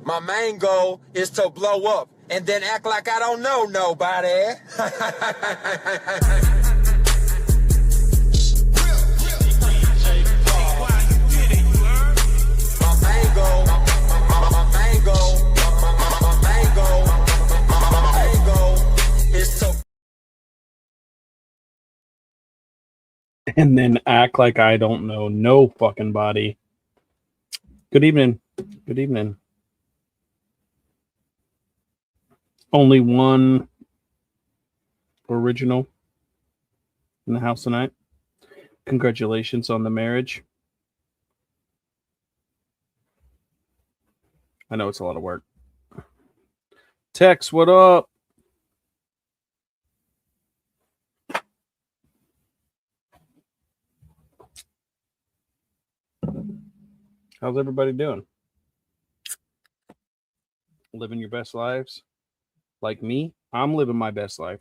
My main goal is to blow up and then act like I don't know nobody. My main goal, my main goal, my main goal, my main goal is to. And then act like I don't know no fucking body. Good evening. Good evening. Only one original in the house tonight. Congratulations on the marriage. I know it's a lot of work. Tex, what up? How's everybody doing? Living your best lives? Like me? I'm living my best life.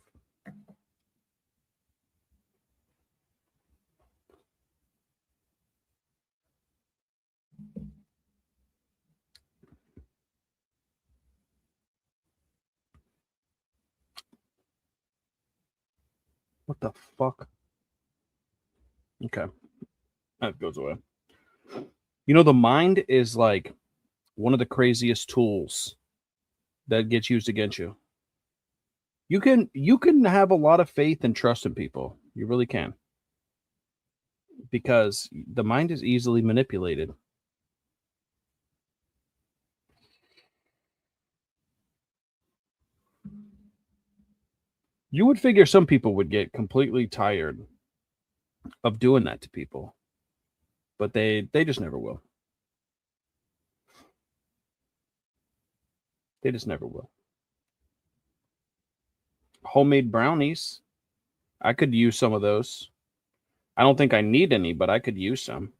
What the fuck? Okay. That goes away. You know, the mind is like one of the craziest tools that gets used against you. You can have a lot of faith and trust in people. You really can. Because the mind is easily manipulated. You would figure some people would get completely tired of doing that to people. But they just never will. They just never will. Homemade brownies. I could use some of those. I don't think I need any, but I could use some.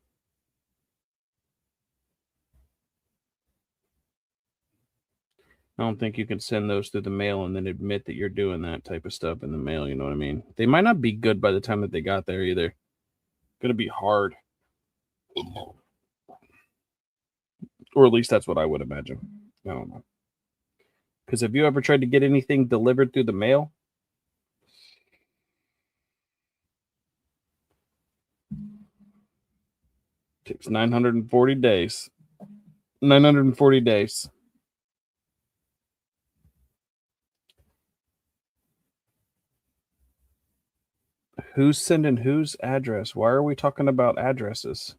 I don't think you can send those through the mail and then admit that you're doing that type of stuff in the mail. You know what I mean? They might not be good by the time that they got there either. Gonna be hard. Or at least that's what I would imagine. I don't know. Because have you ever tried to get anything delivered through the mail? Takes 940 days. 940 days. Who's sending whose address? Why are we talking about addresses?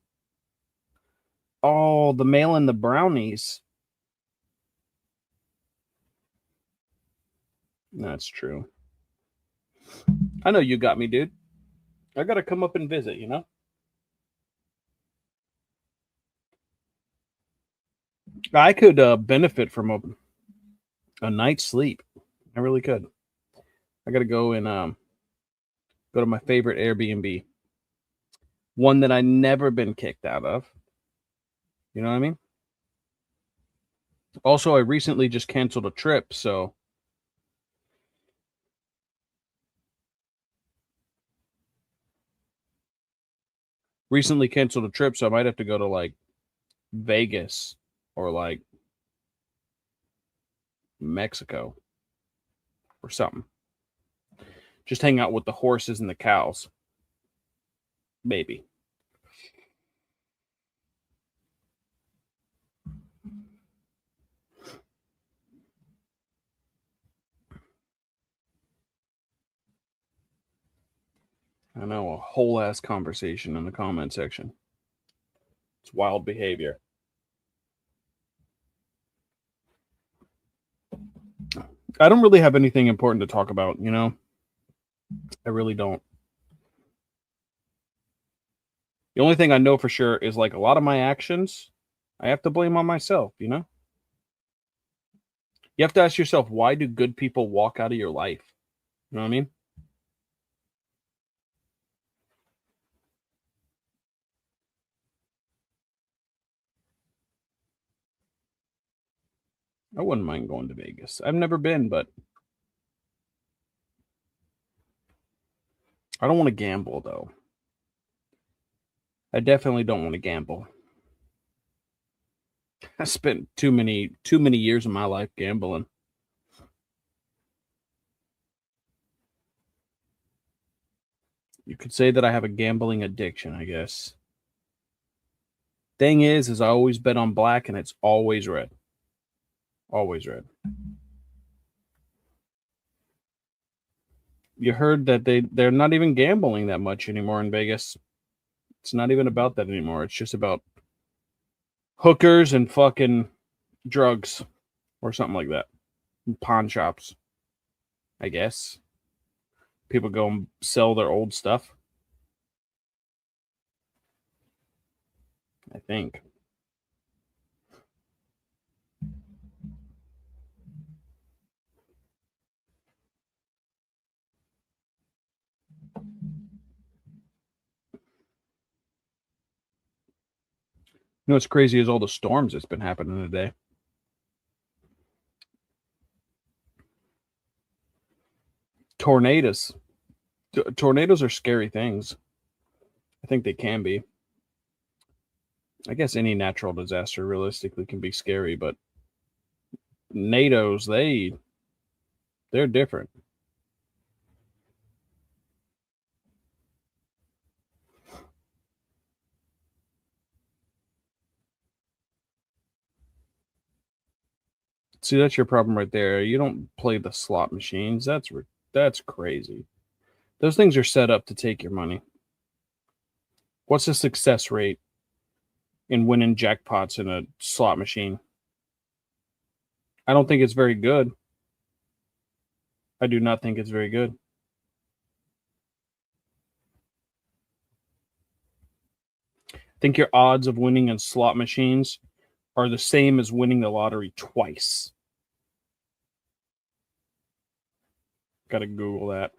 Oh, the mail and the brownies. That's true. I know you got me, dude. I gotta come up and visit, you know? I could benefit from a night's sleep. I really could. I gotta go and go to my favorite Airbnb. One that I never been kicked out of. You know what I mean? Also, I recently just canceled a trip, so I might have to go to like Vegas or like Mexico or something. Just hang out with the horses and the cows. Maybe. I know, a whole ass conversation in the comment section. It's wild behavior. I don't really have anything important to talk about, you know? I really don't. The only thing I know for sure is like a lot of my actions, I have to blame on myself, you know? You have to ask yourself, why do good people walk out of your life? You know what I mean? I wouldn't mind going to Vegas. I've never been, but I don't want to gamble, though. I definitely don't want to gamble. I spent too many years of my life gambling. You could say that I have a gambling addiction, I guess. Thing is I always bet on black and it's always red. Always red. You heard that they're not even gambling that much anymore in Vegas. It's not even about that anymore. It's just about hookers and fucking drugs or something like that. Pawn shops, I guess. People go and sell their old stuff. I think. You know what's crazy is all the storms that's been happening today. Tornadoes. Tornadoes are scary things. I think they can be. I guess any natural disaster realistically can be scary, but NATO's they're different. See, that's your problem right there. You don't play the slot machines. That's crazy. Those things are set up to take your money. What's the success rate in winning jackpots in a slot machine? I don't think it's very good. I do not think it's very good. I think your odds of winning in slot machines are the same as winning the lottery twice. Gotta Google that.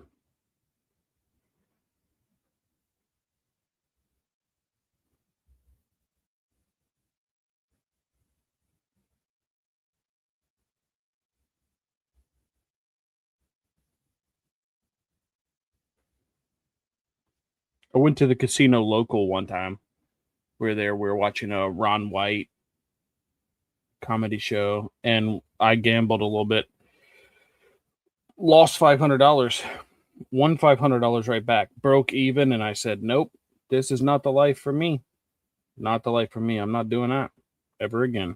I went to the casino local one time. We were watching a Ron White comedy show, and I gambled a little bit. Lost $500. Won $500 right back. Broke even, and I said, nope, this is not the life for me. Not the life for me. I'm not doing that ever again.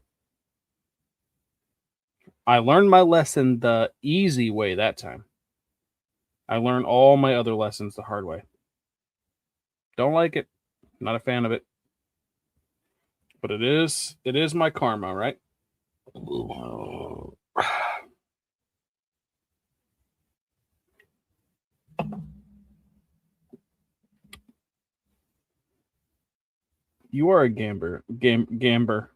I learned my lesson the easy way that time. I learned all my other lessons the hard way. Don't like it. Not a fan of it. But it is my karma, right? You are a gambler. Gambler.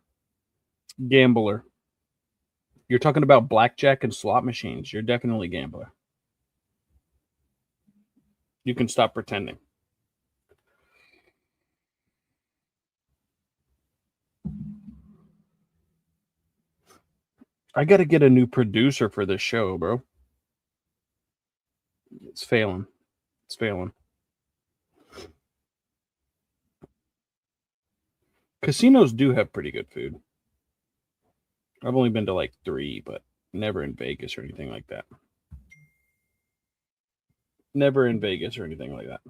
You're talking about blackjack and slot machines. You're definitely a gambler. You can stop pretending. I got to get a new producer for this show, bro. It's failing. It's failing. Casinos do have pretty good food. I've only been to like 3, but never in Vegas or anything like that. Never in Vegas or anything like that.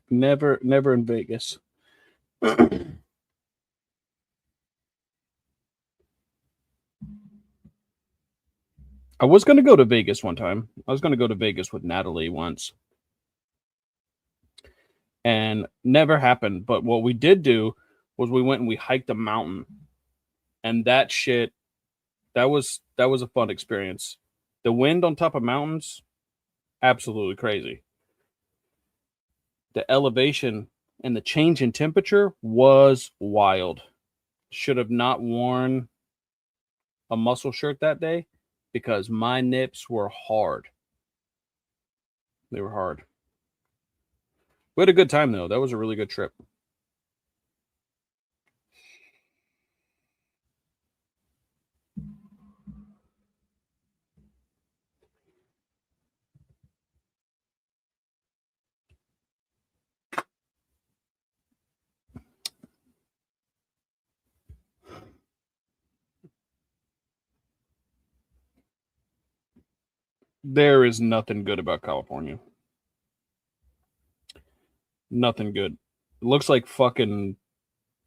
Never in Vegas. I was going to go to Vegas one time. I was going to go to Vegas with Natalie once. And never happened. But what we did do was we went and we hiked a mountain. And that shit, that was a fun experience. The wind on top of mountains, absolutely crazy. The elevation and the change in temperature was wild. Should have not worn a muscle shirt that day because my nips were hard. They were hard. We had a good time though. That was a really good trip. There is nothing good about California. Nothing good. It looks like fucking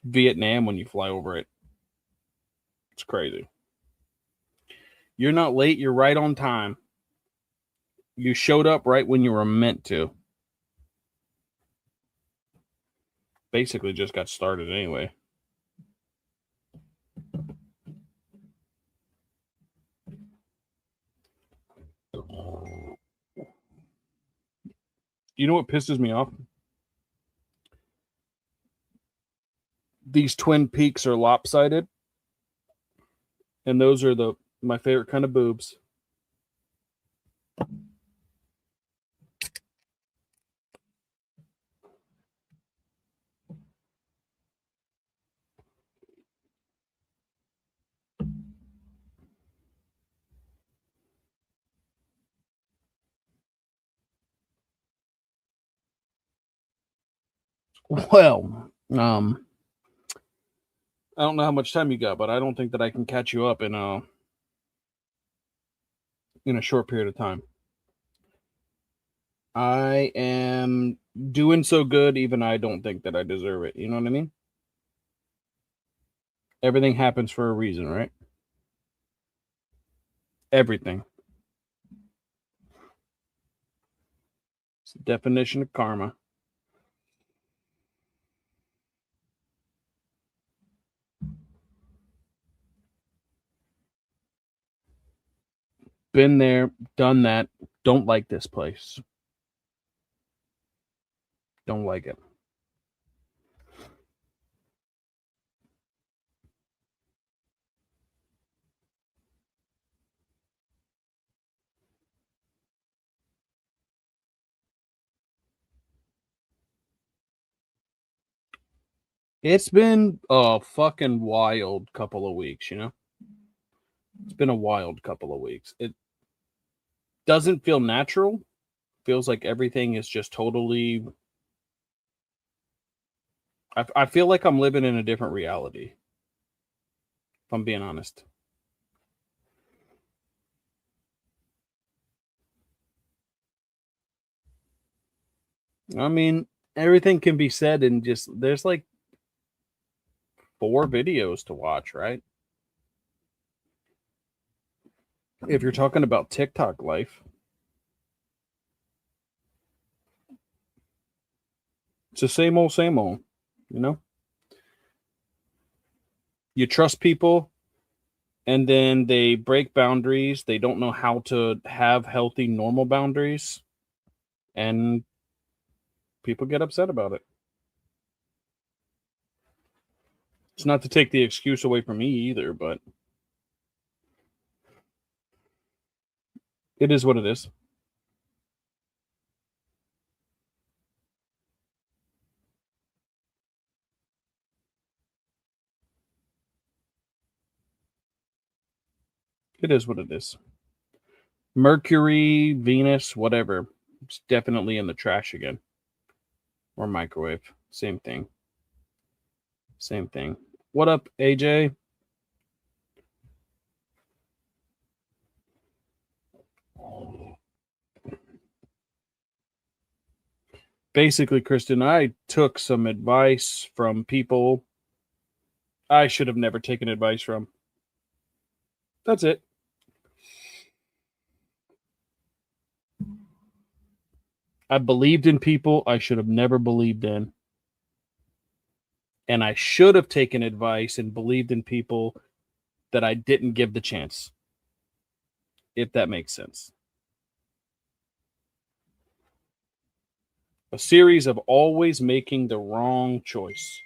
Vietnam when you fly over it. It's crazy. You're not late, you're right on time. You showed up right when you were meant to. Basically just got started anyway. You know what pisses me off? These Twin Peaks are lopsided. And those are my favorite kind of boobs. Well, I don't know how much time you got, but I don't think that I can catch you up in a short period of time. I am doing so good, even I don't think that I deserve it. You know what I mean? Everything happens for a reason, right? Everything. It's the definition of karma. Been there, done that. Don't like this place. Don't like it. It's been a fucking wild couple of weeks, you know? It's been a wild couple of weeks. It doesn't feel natural. Feels like everything is just totally. I feel like I'm living in a different reality, if I'm being honest. I mean, everything can be said in just, there's like 4 videos to watch, right? If you're talking about TikTok life, it's the same old, you know? You trust people and then they break boundaries. They don't know how to have healthy, normal boundaries. And people get upset about it. It's not to take the excuse away from me either, but it is what it is. It is what it is. Mercury, Venus, whatever. It's definitely in the trash again. Or microwave. Same thing. Same thing. What up, AJ? Basically, Kristen, I took some advice from people I should have never taken advice from. That's it. I believed in people I should have never believed in. And I should have taken advice and believed in people that I didn't give the chance. If that makes sense. A series of always making the wrong choice.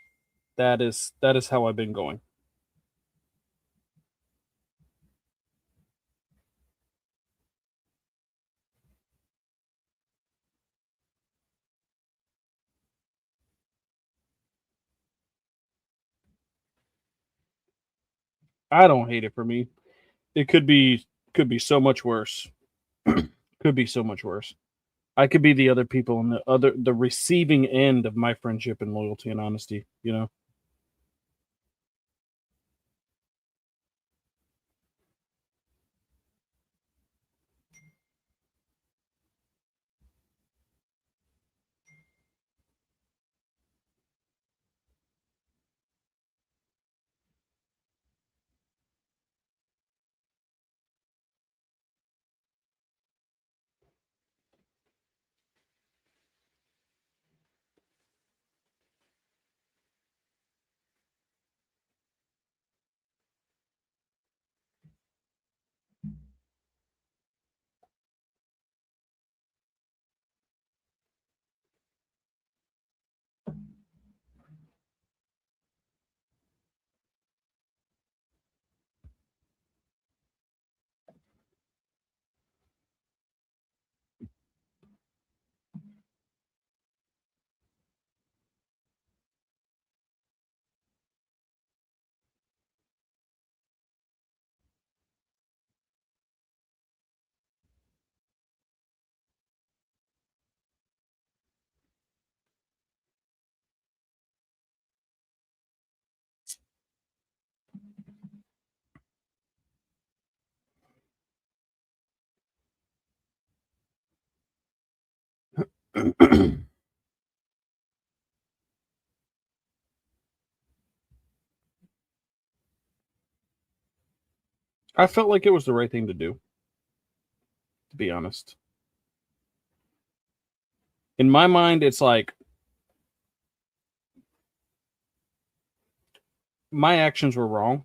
That is how I've been going. I don't hate it for me. It could be so much worse. Could be so much worse. I could be the other people on the receiving end of my friendship and loyalty and honesty, you know. I felt like it was the right thing to do, to be honest. In my mind, it's like my actions were wrong,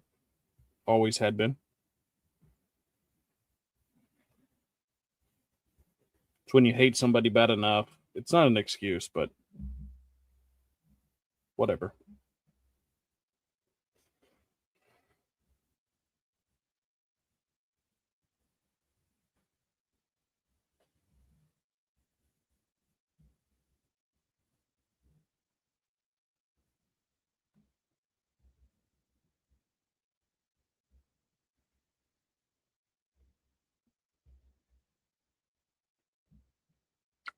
always had been. It's when you hate somebody bad enough. It's not an excuse, but whatever.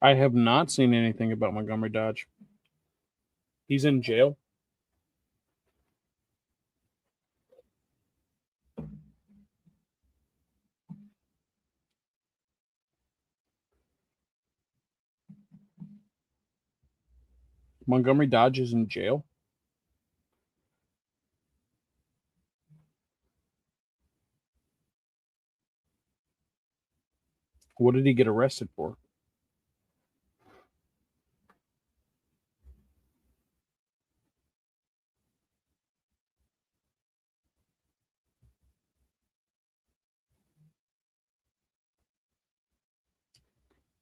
I have not seen anything about Montgomery Dodge. He's in jail. Montgomery Dodge is in jail. What did he get arrested for?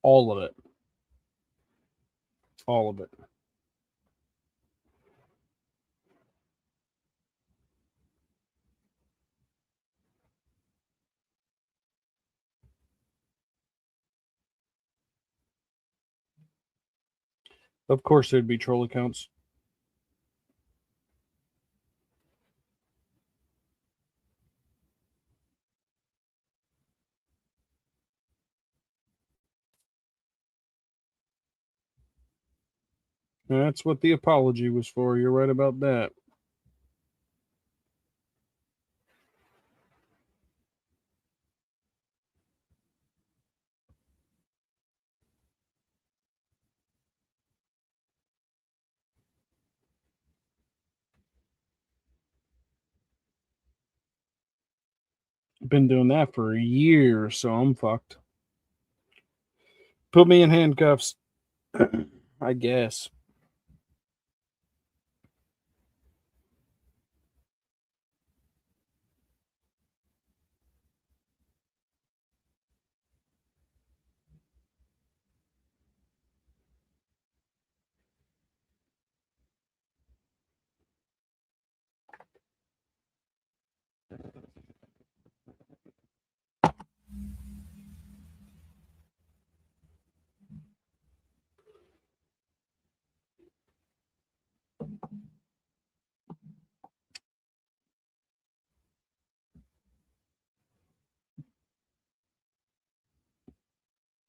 All of it. All of it. Of course, there'd be troll accounts. That's what the apology was for. You're right about that. Been doing that for years, so I'm fucked. Put me in handcuffs. I guess.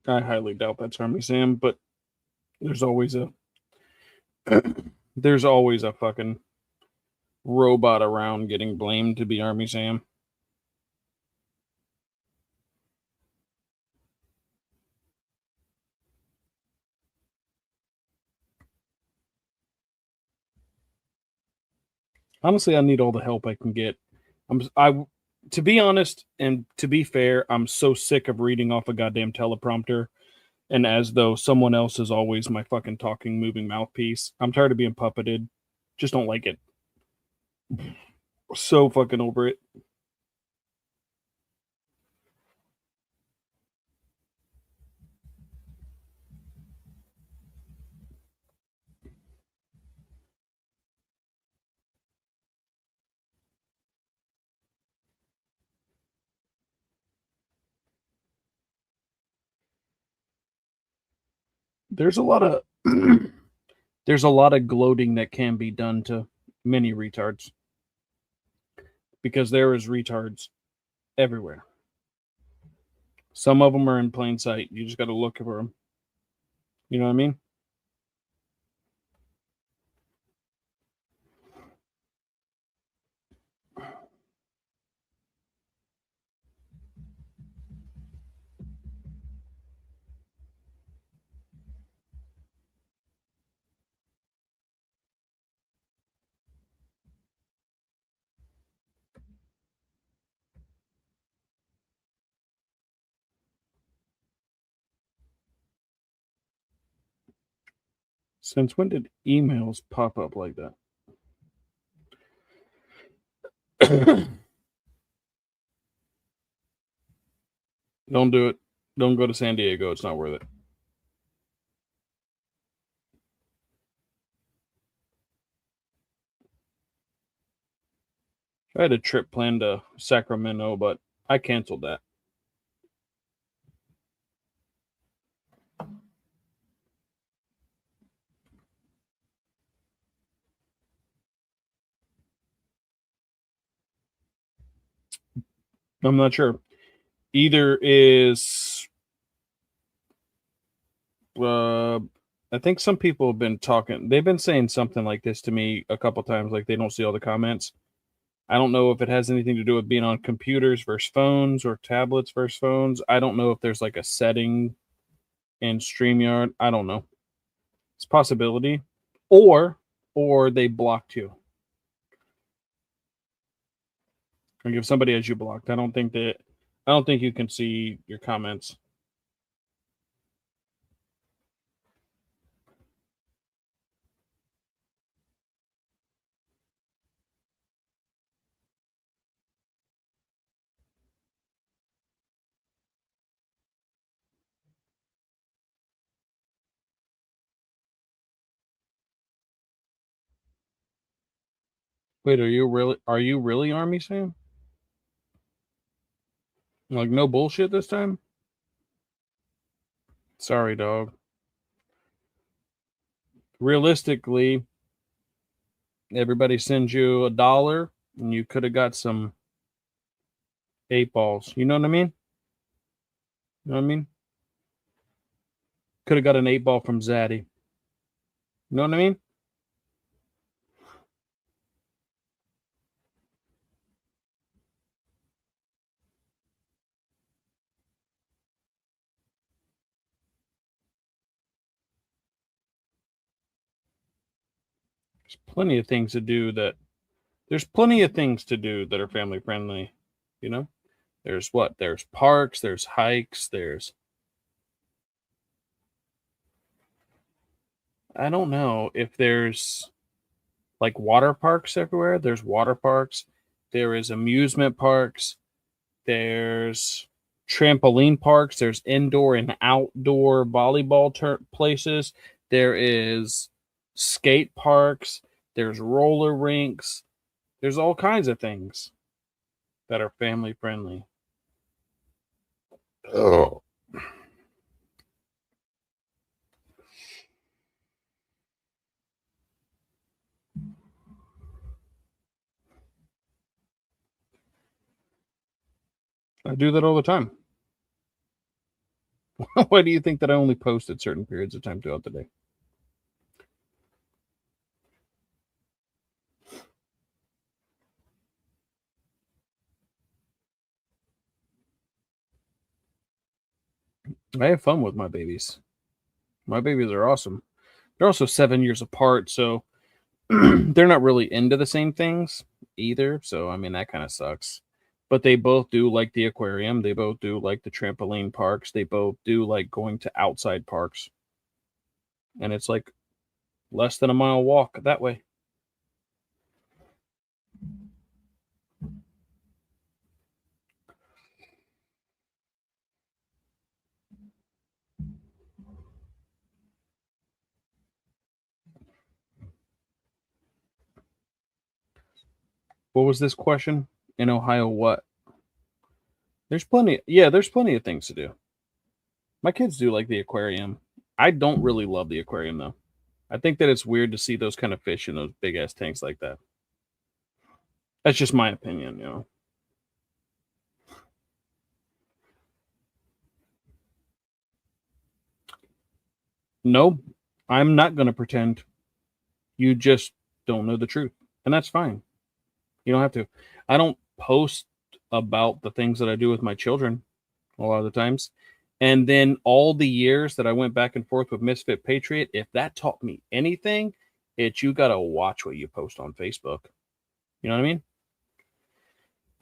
I highly doubt that's Army Sam, but there's always a there's always a fucking robot around getting blamed to be Army Sam. Honestly, I need all the help I can get. I to be honest and to be fair, I'm so sick of reading off a goddamn teleprompter and as though someone else is always my fucking talking moving mouthpiece. I'm tired of being puppeted. Just don't like it. So fucking over it. There's a lot of there's a lot of gloating that can be done to many retards because there is retards everywhere. Some of them are in plain sight. You just got to look for them. You know what I mean? Since when did emails pop up like that? Don't do it. Don't go to San Diego. It's not worth it. I had a trip planned to Sacramento, but I canceled that. I'm not sure. Either is I think some people have been talking. They've been saying something like this to me a couple times, like they don't see all the comments. I don't know if it has anything to do with being on computers versus phones or tablets versus phones. I don't know if there's like a setting in StreamYard. I don't know. It's a possibility. Or they blocked you. Like if somebody has you blocked, I don't think you can see your comments. Wait, are you really Army Sam? Like no bullshit this time? Sorry, dog. Realistically, everybody sends you $1 and you could have got some 8 balls. You know what I mean? You know what I mean? Could have got an 8 ball from Zaddy. You know what I mean? There's plenty of things to do that are family friendly, you know? There's what? There's parks, there's hikes, there's I don't know if there's like water parks everywhere. There's water parks, there is amusement parks, there's trampoline parks, there's indoor and outdoor volleyball places, there is skate parks, there's roller rinks, there's all kinds of things that are family friendly. Oh. I do that all the time. Why do you think that I only post at certain periods of time throughout the day? I have fun with my babies. My babies are awesome. They're also 7 years apart, so they're not really into the same things either. So, I mean, that kind of sucks. But they both do like the aquarium. They both do like the trampoline parks. They both do like going to outside parks. And it's like less than a mile walk that way. What was this question? In Ohio, what? There's plenty. Yeah, there's plenty of things to do. My kids do like the aquarium. I don't really love the aquarium though. I think that it's weird to see those kind of fish in those big ass tanks like that. That's just my opinion, you know. No, I'm not going to pretend. You just don't know the truth. And that's fine. You don't have to. I don't post about the things that I do with my children a lot of the times. And then all the years that I went back and forth with Misfit Patriot, if that taught me anything, it's you got to watch what you post on Facebook. You know what I mean?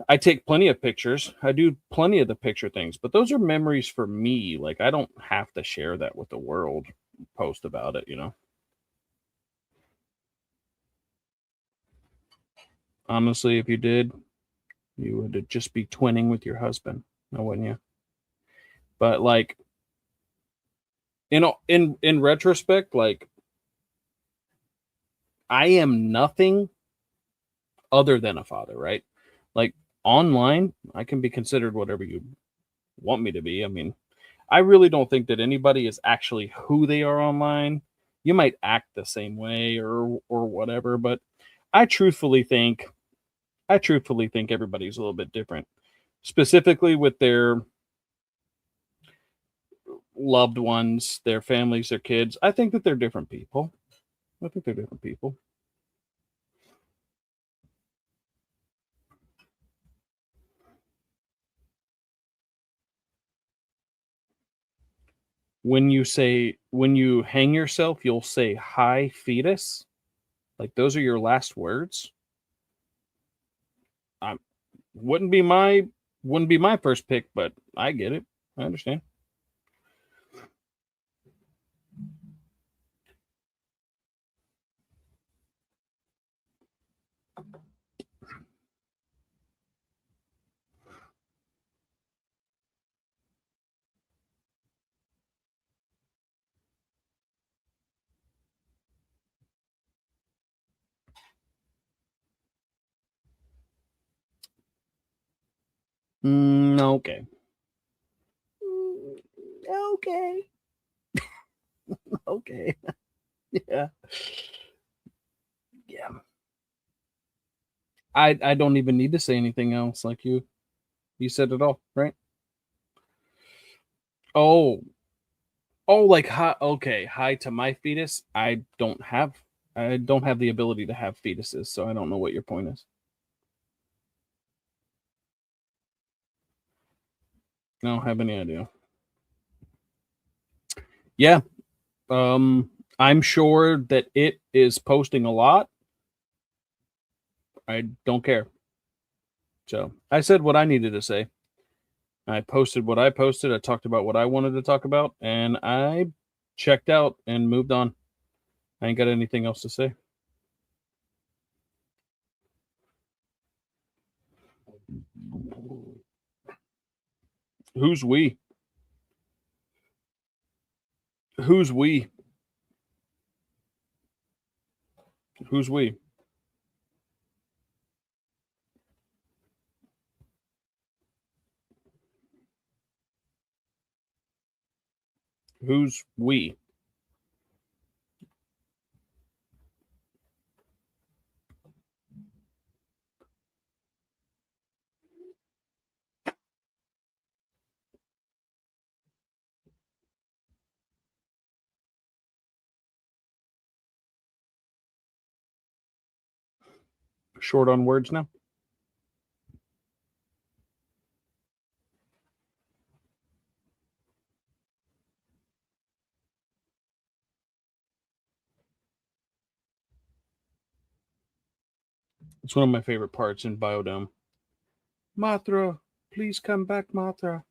I take plenty of pictures. I do plenty of the picture things, but those are memories for me. Like I don't have to share that with the world, post about it, you know. Honestly, if you did, you would just be twinning with your husband, now wouldn't you? But like, in retrospect, like I am nothing other than a father, right? Like online, I can be considered whatever you want me to be. I mean, I really don't think that anybody is actually who they are online. You might act the same way or whatever, but I truthfully think I truthfully think everybody's a little bit different, specifically with their loved ones, their families, their kids. I think that they're different people. I think they're different people. When you hang yourself, you'll say hi fetus. Like those are your last words. I wouldn't be my wouldn't be my first pick, but I get it. I understand. Okay. Mm, okay. Okay. Yeah. Yeah. I don't even need to say anything else. Like you said it all, right? Oh, oh, like hi. Okay, hi to my fetus. I don't have the ability to have fetuses, so I don't know what your point is. I don't have any idea. Yeah. I'm sure that it is posting a lot. I don't care. So I said what I needed to say. I posted what I posted. I talked about what I wanted to talk about, and I checked out and moved on. I ain't got anything else to say. Who's we? Who's we? Who's we? Who's we? Short on words now. It's one of my favorite parts in Biodome. Matra, please come back, Matra.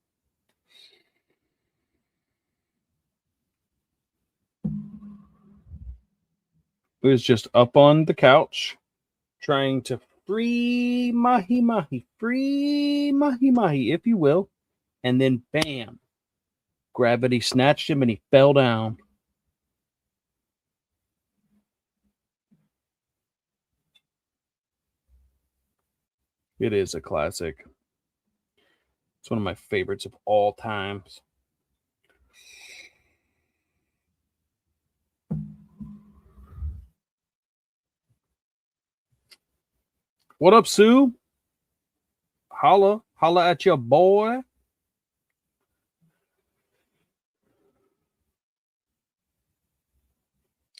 It was just up on the couch trying to free Mahi Mahi, if you will. And then bam, gravity snatched him and he fell down. It is a classic. It's one of my favorites of all times. What up, Sue? Holla, holla at your boy.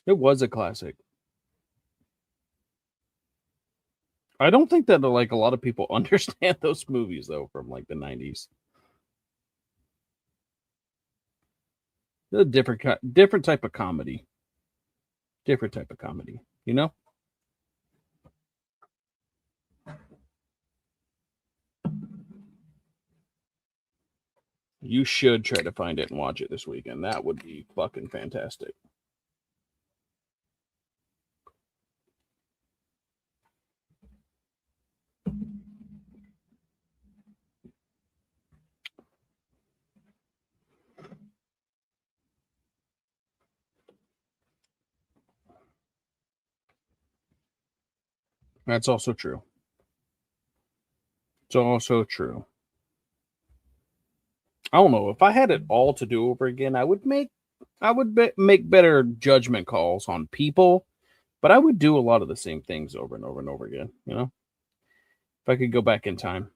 It was a classic. I don't think that like a lot of people understand those movies though from like the 90s. They're a different type of comedy. Different type of comedy, you know? You should try to find it and watch it this weekend. That would be fucking fantastic. That's also true. It's also true. I don't know if I had it all to do over again. Make better judgment calls on people, but I would do a lot of the same things over and over and over again. You know, if I could go back in time,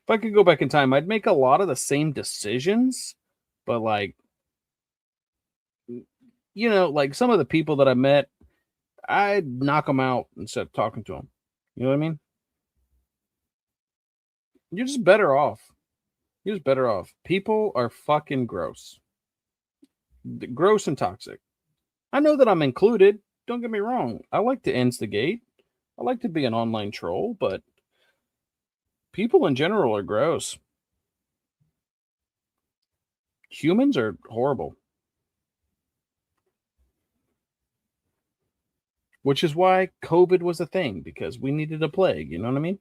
I'd make a lot of the same decisions, but like like some of the people that I met, I'd knock them out instead of talking to them. You know what I mean? You're just better off. You're just better off. People are fucking gross. Gross and toxic. I know that I'm included. Don't get me wrong. I like to instigate. I like to be an online troll, but people in general are gross. Humans are horrible. Which is why COVID was a thing, because we needed a plague. You know what I mean?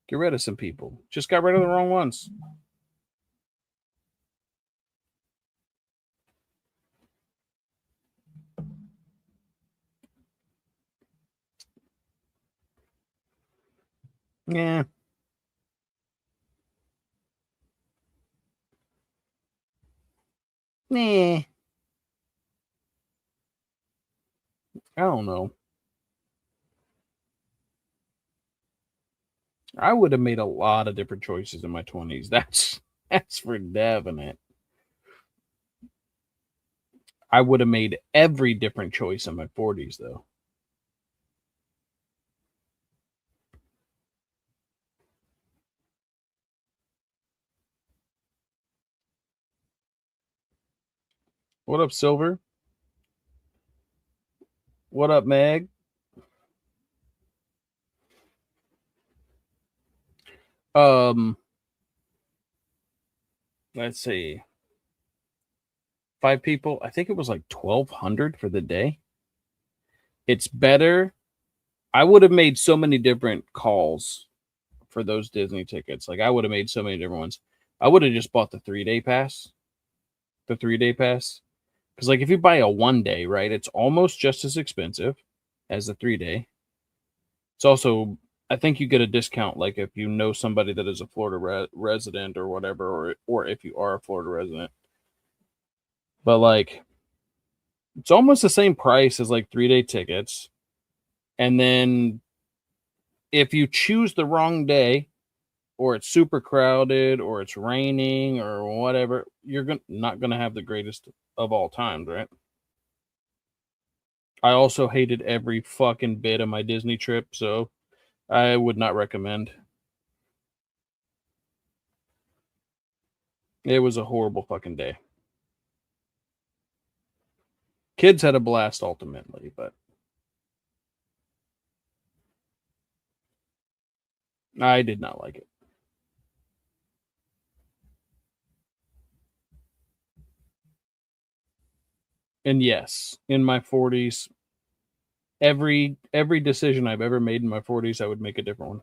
Get rid of some people. Just got rid of the wrong ones. Yeah. Nah. I don't know. I would have made a lot of different choices in my 20s. That's for definite. I would have made every different choice in my 40s though. What up, Silver? What up, Meg? Um, let's see. 5 people. I think it was like 1,200 for the day. It's better. I would have made so many different calls for those Disney tickets. Like I would have made so many different ones. I would have just bought the 3 day pass. The 3 day pass. Because like if you buy a 1 day, right, it's almost just as expensive as the 3 day. It's also, I think you get a discount, like if you know somebody that is a Florida resident or whatever, or if you are a Florida resident. But like, it's almost the same price as like 3 day tickets. And then if you choose the wrong day, or it's super crowded, or it's raining, or whatever, you're not gonna have the greatest of all times, right? I also hated every fucking bit of my Disney trip, so I would not recommend. It was a horrible fucking day. Kids had a blast ultimately, but I did not like it. And yes, in my 40s, every decision I've ever made in my 40s, I would make a different one.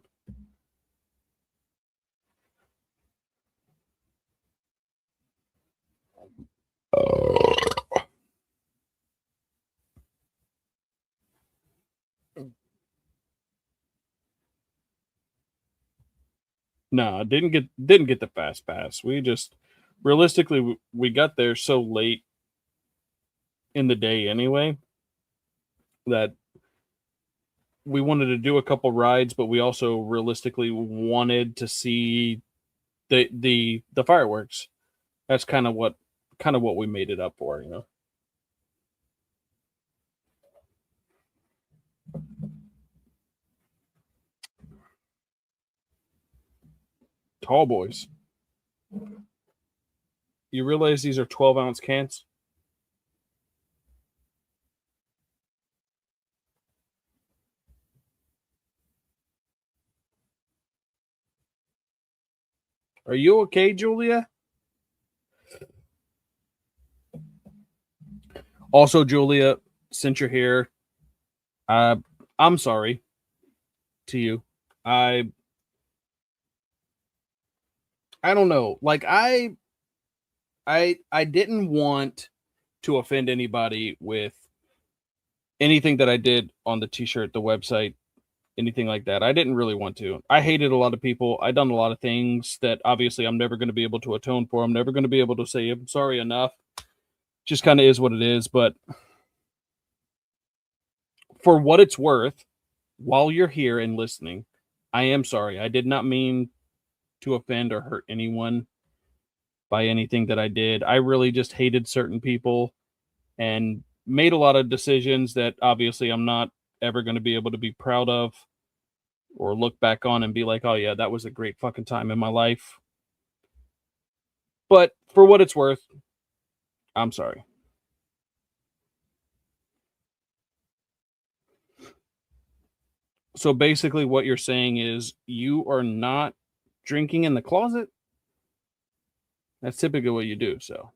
No, didn't get the fast pass. We just realistically we got there so late in the day anyway that we wanted to do a couple rides, but we also realistically wanted to see the fireworks. That's kind of what we made it up for, you know. Tall boys. You realize these are 12-ounce cans? Are you okay, Julia? Also, Julia, since you're here, uh, I'm sorry to you. I I don't know. Like I didn't want to offend anybody with anything that I did on the t-shirt, the website, anything like that. I didn't really want to. I hated a lot of people. I done a lot of things that obviously I'm never going to be able to atone for. I'm never going to be able to say I'm sorry enough. Just kind of is what it is. But for what it's worth, while you're here and listening, I am sorry. I did not mean to offend or hurt anyone by anything that I did. I really just hated certain people and made a lot of decisions that obviously I'm not ever going to be able to be proud of or look back on and be like, oh, yeah, that was a great fucking time in my life. But for what it's worth, I'm sorry. So basically, what you're saying is you are not drinking in the closet. That's typically what you do. So,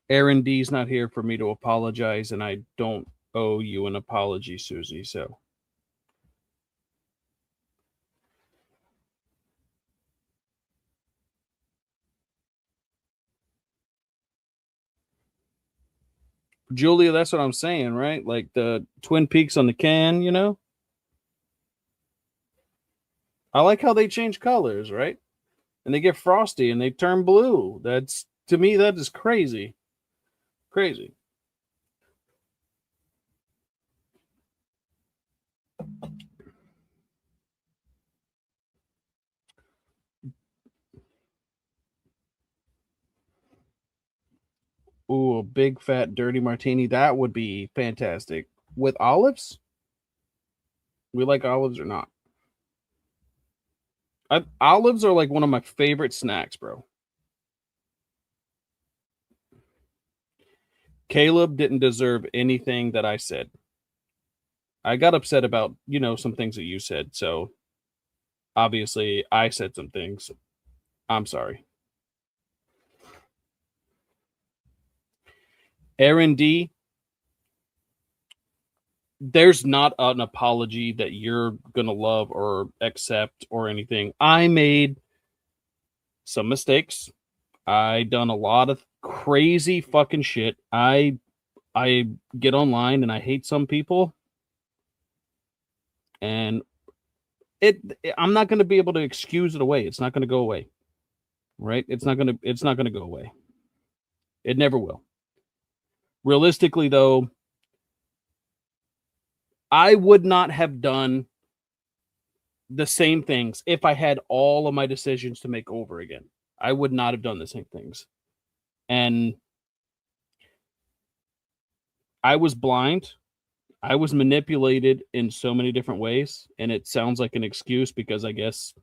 Aaron D's not here for me to apologize, and I don't owe you an apology, Susie. So, Julia, that's what I'm saying, right? Like the Twin Peaks on the can, you know? I like how they change colors, right? And they get frosty and they turn blue. That's to me, that is crazy. Crazy. Ooh, a big fat dirty martini. That would be fantastic. With olives? We like olives or not? Olives are like one of my favorite snacks, bro. Caleb didn't deserve anything that I said. I got upset about, some things that you said. So obviously I said some things. I'm sorry. Aaron D, there's not an apology that you're going to love or accept or anything. I made some mistakes. I done a lot of crazy fucking shit. I get online and I hate some people and it I'm not going to be able to excuse it away. It's not going to go away. Right? It's not going to go away. It never will. Realistically though, I would not have done the same things if I had all of my decisions to make over again. I would not have done the same things. And I was blind. I was manipulated in so many different ways. And it sounds like an excuse because I guess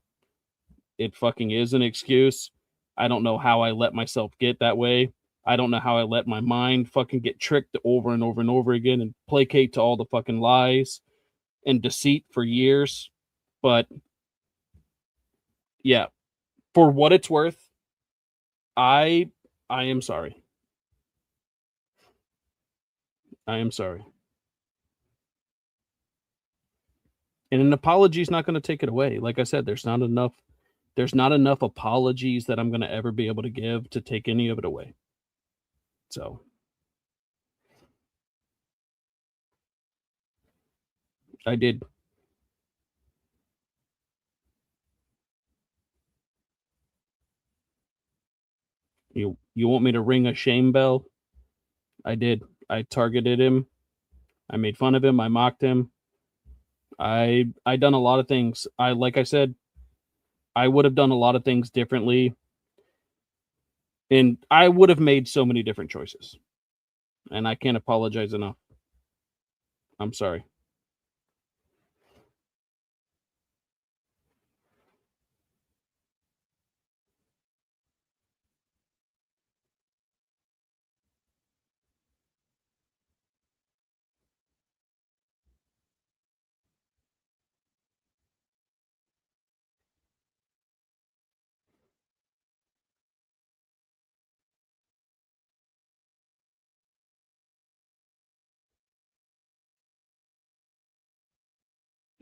it fucking is an excuse. I don't know how I let myself get that way. I don't know how I let my mind fucking get tricked over and over and over again and placate to all the fucking lies and deceit for years. But yeah, for what it's worth, I I am sorry. I am sorry. And an apology is not going to take it away. Like I said, there's not enough apologies that I'm going to ever be able to give to take any of it away. So, I did. You want me to ring a shame bell? I did. I targeted him. I made fun of him. I mocked him. I done a lot of things. Like I said, I would have done a lot of things differently and I would have made so many different choices. And I can't apologize enough. I'm sorry.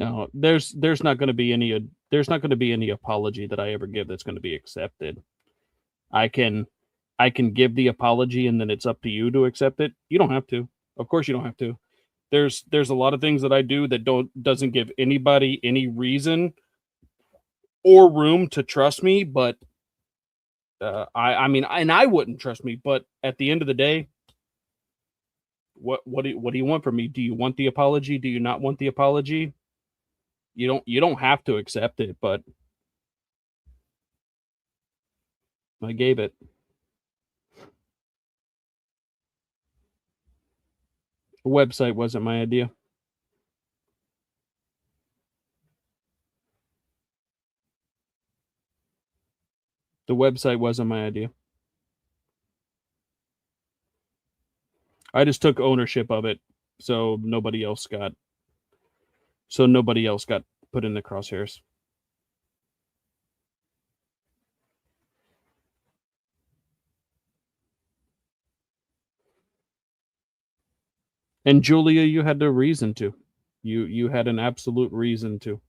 No, there's not going to be any apology that I ever give that's going to be accepted. I can give the apology and then it's up to you to accept it. You don't have to. Of course you don't have to. There's a lot of things that I do that doesn't give anybody any reason or room to trust me, but I mean, and I wouldn't trust me, but at the end of the day, what do you want from me? Do you want the apology? Do you not want the apology? You don't have to accept it, but I gave it. The website wasn't my idea. The website wasn't my idea. I just took ownership of it, so nobody else got put in the crosshairs. And Julia, you had a reason to. You had an absolute reason to.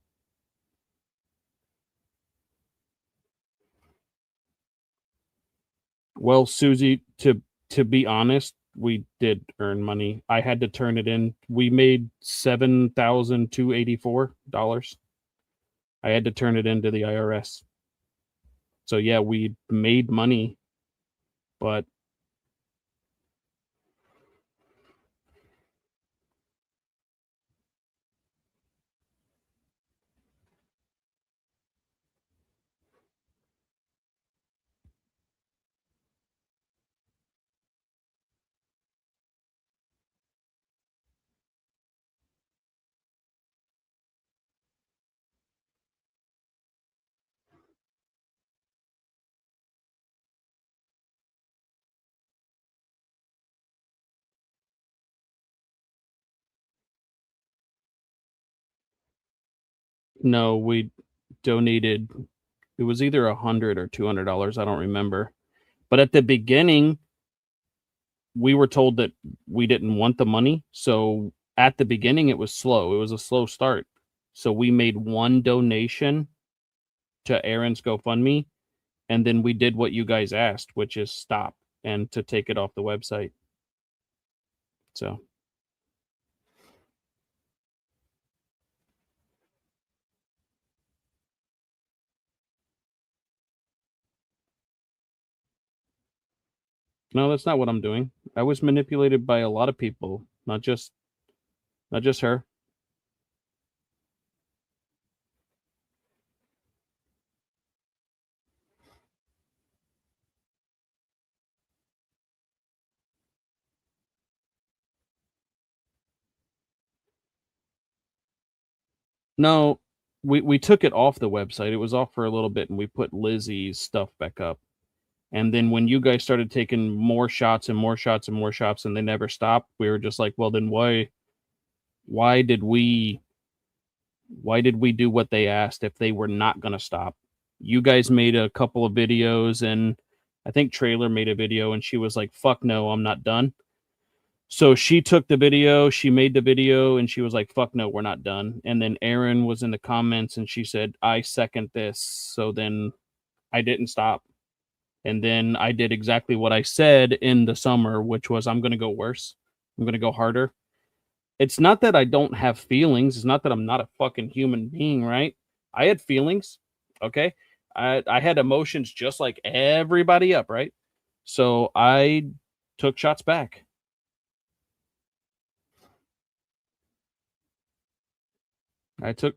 Well, Susie, to be honest, we did earn money. I had to turn it in. We made $7,284. I had to turn it into the IRS. So yeah, we made money, but no, we donated. It was either $100 or $200. I don't remember. But at the beginning, we were told that we didn't want the money. So at the beginning, it was slow. It was a slow start. So we made one donation to Aaron's GoFundMe, and then we did what you guys asked, which is stop and to take it off the website. So no, that's not what I'm doing. I was manipulated by a lot of people, not just her. No, we took it off the website. It was off for a little bit, and we put Lizzie's stuff back up. And then when you guys started taking more shots and more shots and more shots, and they never stopped, we were just like, well, then why did we do what they asked if they were not going to stop? You guys made a couple of videos, and I think Trailer made a video, and she was like, fuck no, I'm not done. So she took the video, she made the video, and she was like, fuck no, we're not done. And then Erin was in the comments and she said, I second this. So then I didn't stop. And then I did exactly what I said in the summer, which was I'm going to go worse. I'm going to go harder. It's not that I don't have feelings. It's not that I'm not a fucking human being, right? I had feelings. Okay. I had emotions just like everybody up, right? So I took shots back. I took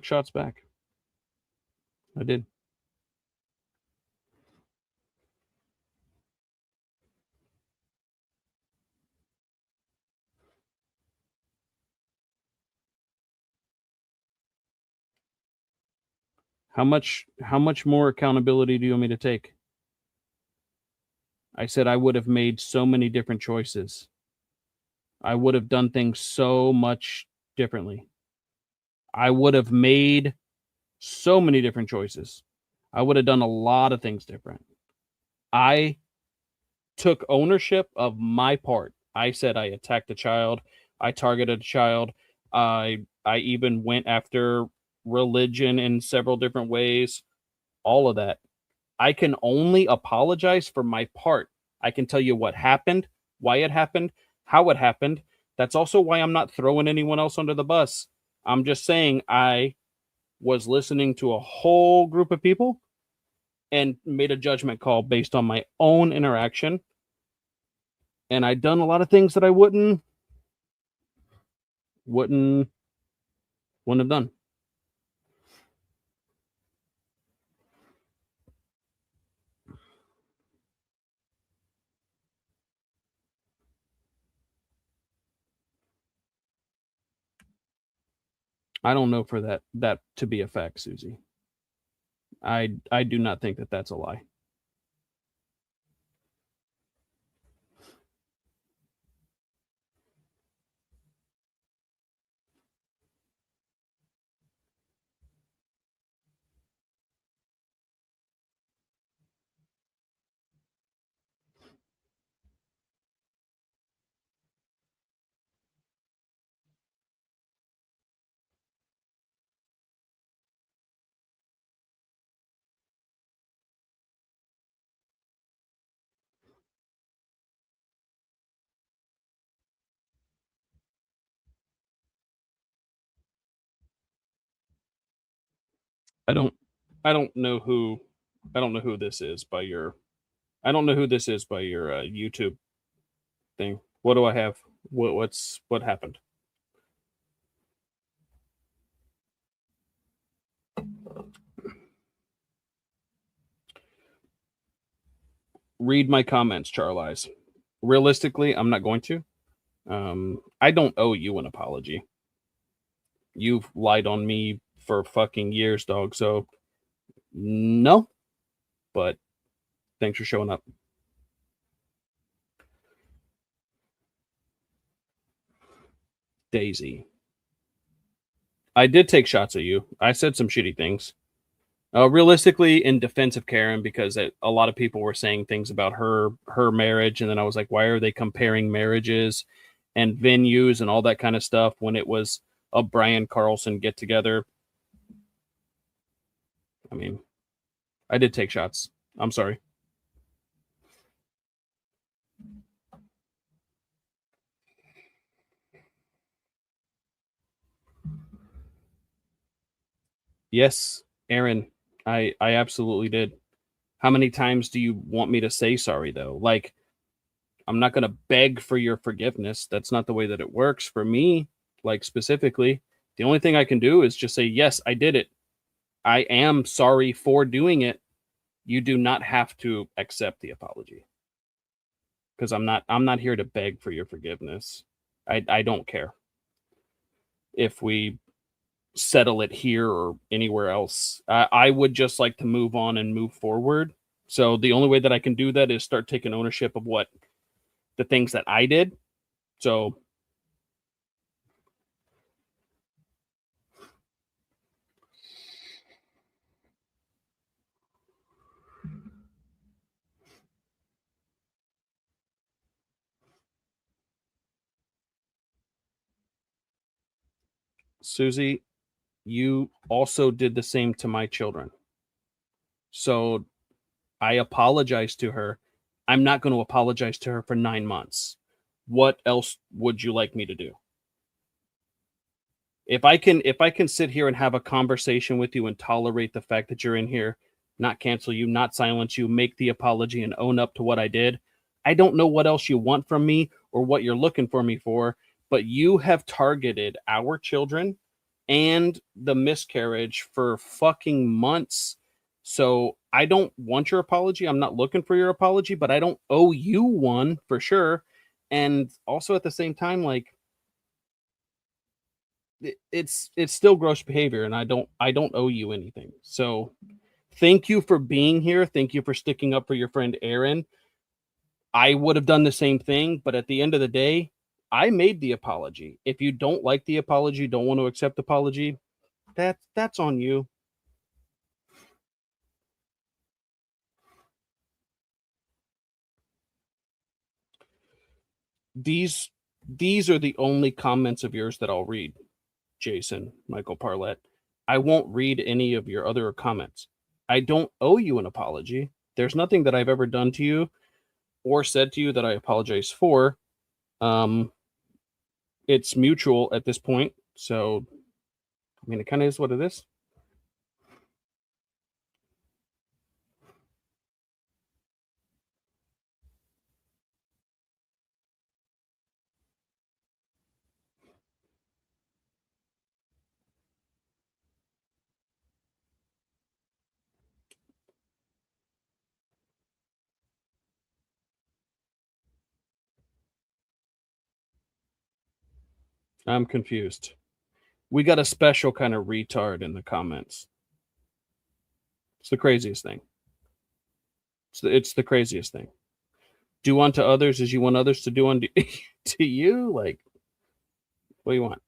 shots back. I did. How much more accountability do you want me to take? I said I would have made so many different choices. I would have done things so much differently. I would have made so many different choices. I would have done a lot of things different. I took ownership of my part. I said I attacked a child. I targeted a child. I I even went after religion in several different ways, all of that. I can only apologize for my part. I can tell you what happened, why it happened, how it happened. That's also why I'm not throwing anyone else under the bus. I'm just saying I was listening to a whole group of people and made a judgment call based on my own interaction. And I'd done a lot of things that I wouldn't have done. I don't know for that to be a fact, Susie. I do not think that that's a lie. I don't I don't know who I don't know who this is by your I don't know who this is by your YouTube thing. What do I have? What happened? Read my comments, Charlize. Realistically, I'm not going to. I don't owe you an apology. You've lied on me for fucking years, dog. So no, but thanks for showing up. Daisy. I did take shots at you. I said some shitty things. Realistically, in defense of Karen, because a lot of people were saying things about her marriage, and then I was like, why are they comparing marriages and venues and all that kind of stuff when it was a Brian Carlson get together? I mean, I did take shots. I'm sorry. Yes, Aaron, I absolutely did. How many times do you want me to say sorry though? Like, I'm not going to beg for your forgiveness. That's not the way that it works for me. Like, specifically, the only thing I can do is just say, yes, I did it. I am sorry for doing it. You do not have to accept the apology because I'm not here to beg for your forgiveness. I don't care if we settle it here or anywhere else. I would just like to move on and move forward. So the only way that I can do that is start taking ownership of what the things that I did. So Susie, you also did the same to my children. So I apologize to her. I'm not going to apologize to her for 9 months. What else would you like me to do? If I can sit here and have a conversation with you and tolerate the fact that you're in here, not cancel you, not silence you, make the apology and own up to what I did, I don't know what else you want from me or what you're looking for me for, but you have targeted our children and the miscarriage for fucking months. So I don't want your apology. I'm not looking for your apology, but I don't owe you one for sure. And also at the same time, like, it's still gross behavior, and I don't owe you anything. So thank you for being here. Thank you for sticking up for your friend Aaron. I would have done the same thing, but at the end of the day, I made the apology. If you don't like the apology, don't want to accept the apology, that's on you. These these are the only comments of yours that I'll read. Jason Michael Parlett. I won't read any of your other comments. I don't owe you an apology. There's nothing that I've ever done to you or said to you that I apologize for. It's mutual at this point. So, I mean, it kind of is what it is. I'm confused. We got a special kind of retard in the comments. It's the craziest thing. It's the craziest thing. Do unto others as you want others to do unto to you. Like, what do you want?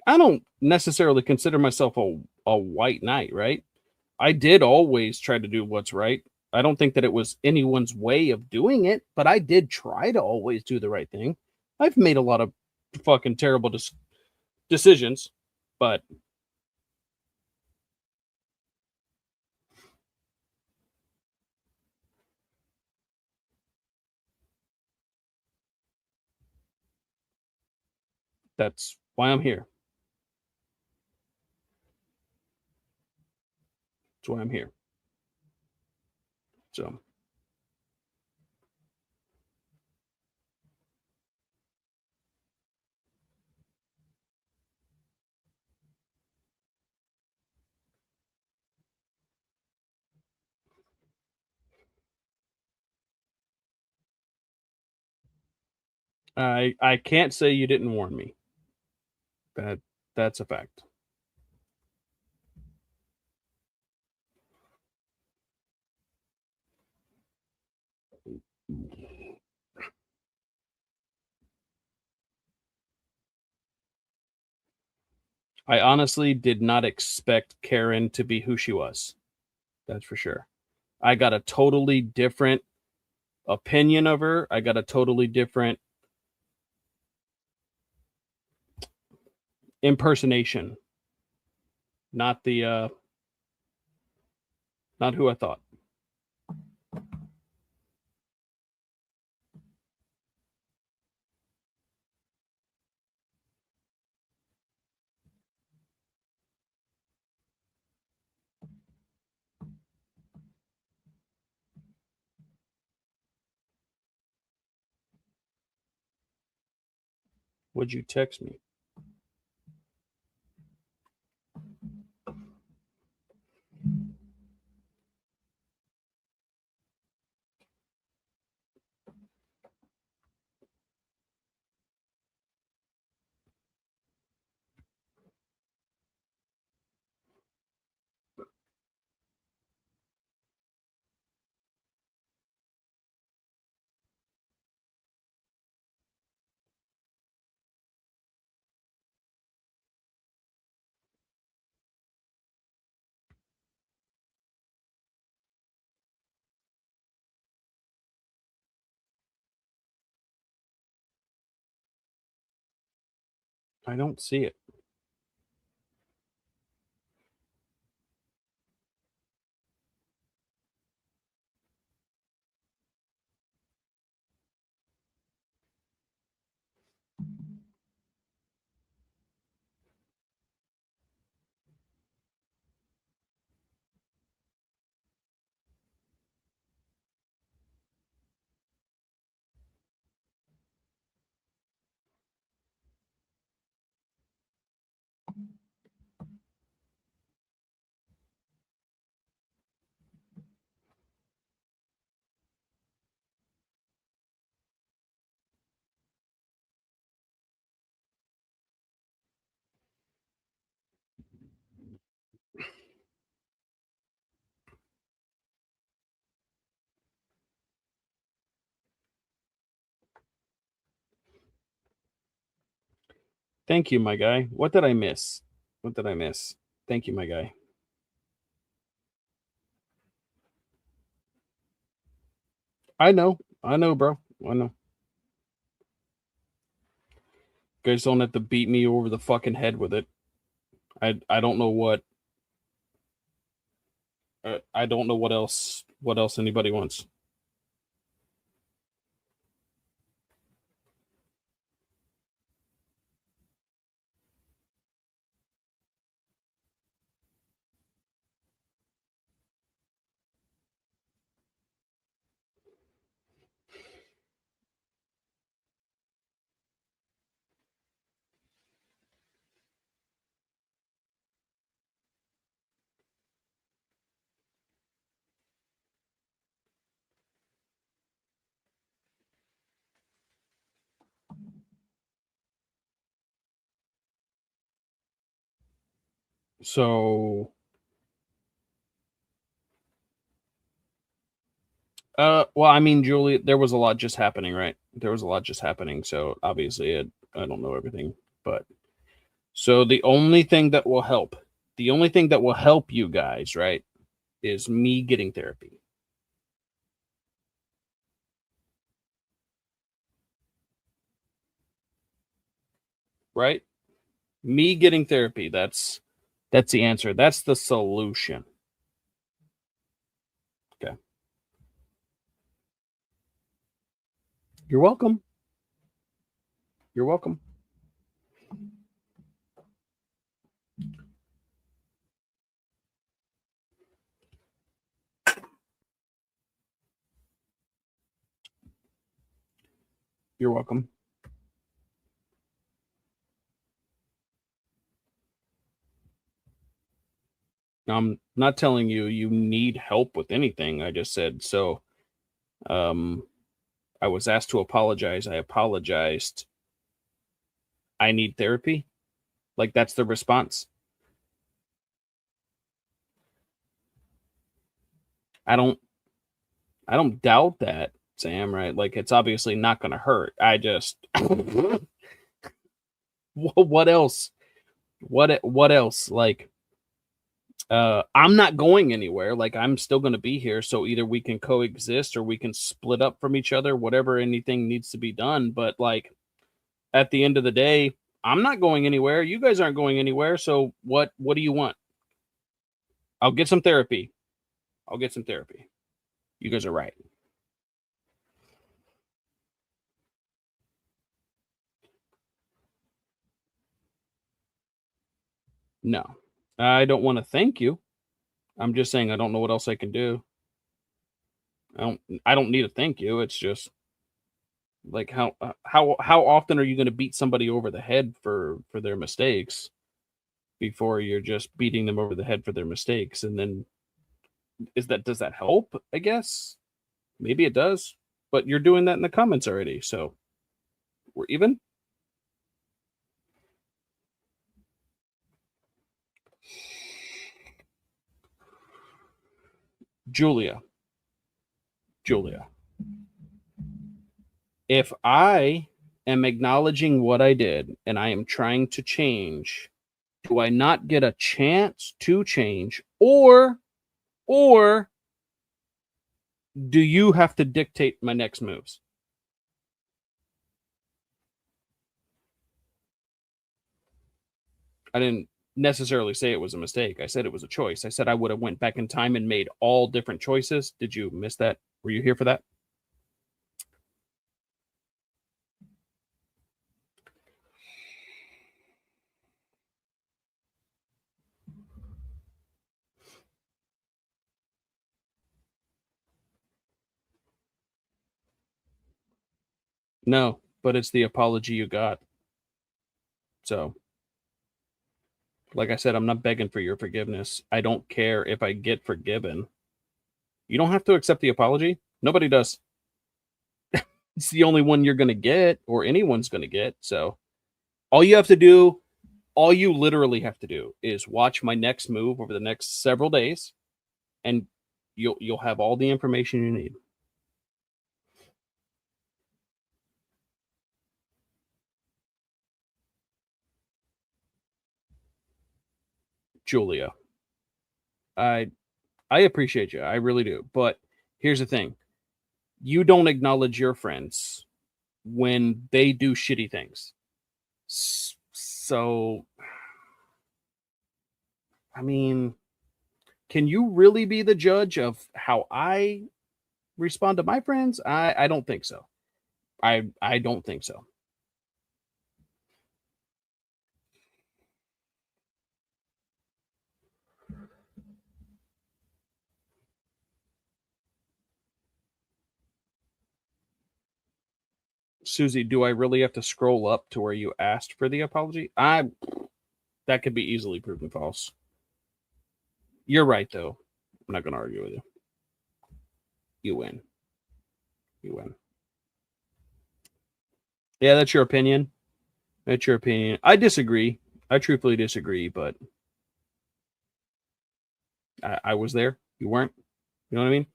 I don't necessarily consider myself a white knight, right? I did always try to do what's right. I don't think that it was anyone's way of doing it, but I did try to always do the right thing. I've made a lot of fucking terrible decisions, but that's why I'm here. That's why I'm here. So I can't say you didn't warn me. That's a fact. I honestly did not expect Karen to be who she was. That's for sure. I got a totally different opinion of her. I got a totally different impersonation. Not the not who I thought. Would you text me? I don't see it. Thank you, my guy. What did I miss? What did I miss? Thank you, my guy. I know, bro. I know. guys don't have to beat me over the fucking head with it. I don't know what I don't know what else anybody wants. So well, I mean, Julie, there was a lot just happening, right? There was a lot just happening, so obviously I don't know everything, but so the only thing that will help you guys, right, is me getting therapy. Right? Me getting therapy, that's the answer. That's the solution. Okay. You're welcome. You're welcome. You're welcome. I'm not telling you you need help with anything. I just said so. Um, I was asked to apologize. I apologized. I need therapy. Like that's the response. I don't I don't doubt that, Sam, right? Like it's obviously not going to hurt. I just what else? What else? Like I'm not going anywhere. Like I'm still going to be here, so either we can coexist or we can split up from each other, whatever anything needs to be done, but like at the end of the day, I'm not going anywhere. You guys aren't going anywhere, so what do you want? I'll get some therapy. I'll get some therapy. You guys are right. No. I don't want to thank you. I'm just saying I don't know what else I can do. I don't need to thank you. It's just like how often are you going to beat somebody over the head for their mistakes before you're just beating them over the head for their mistakes? And then does that help? I guess maybe it does, but you're doing that in the comments already, so we're even. Julia, Julia, if I am acknowledging what I did and I am trying to change, do I not get a chance to change, or do you have to dictate my next moves? I didn't necessarily say it was a mistake. I said it was a choice. I said I would have went back in time and made all different choices. Did you miss that? Were you here for that? No, but it's the apology you got. So, like I said, I'm not begging for your forgiveness. I don't care if I get forgiven. You don't have to accept the apology. Nobody does. It's the only one you're going to get, or anyone's going to get. So, all you have to do, all you literally have to do is watch my next move over the next several days, and you'll have all the information you need. Julia, I I appreciate you. I really do. But here's the thing. You don't acknowledge your friends when they do shitty things. So, I mean, can you really be the judge of how I respond to my friends? I don't think so. I don't think so. Susie, do I really have to scroll up to where you asked for the apology? That could be easily proven false. You're right though. I'm not gonna argue with you. You win. You win. Yeah, that's your opinion. That's your opinion. I disagree. I truthfully disagree, but I was there. You weren't. You know what I mean?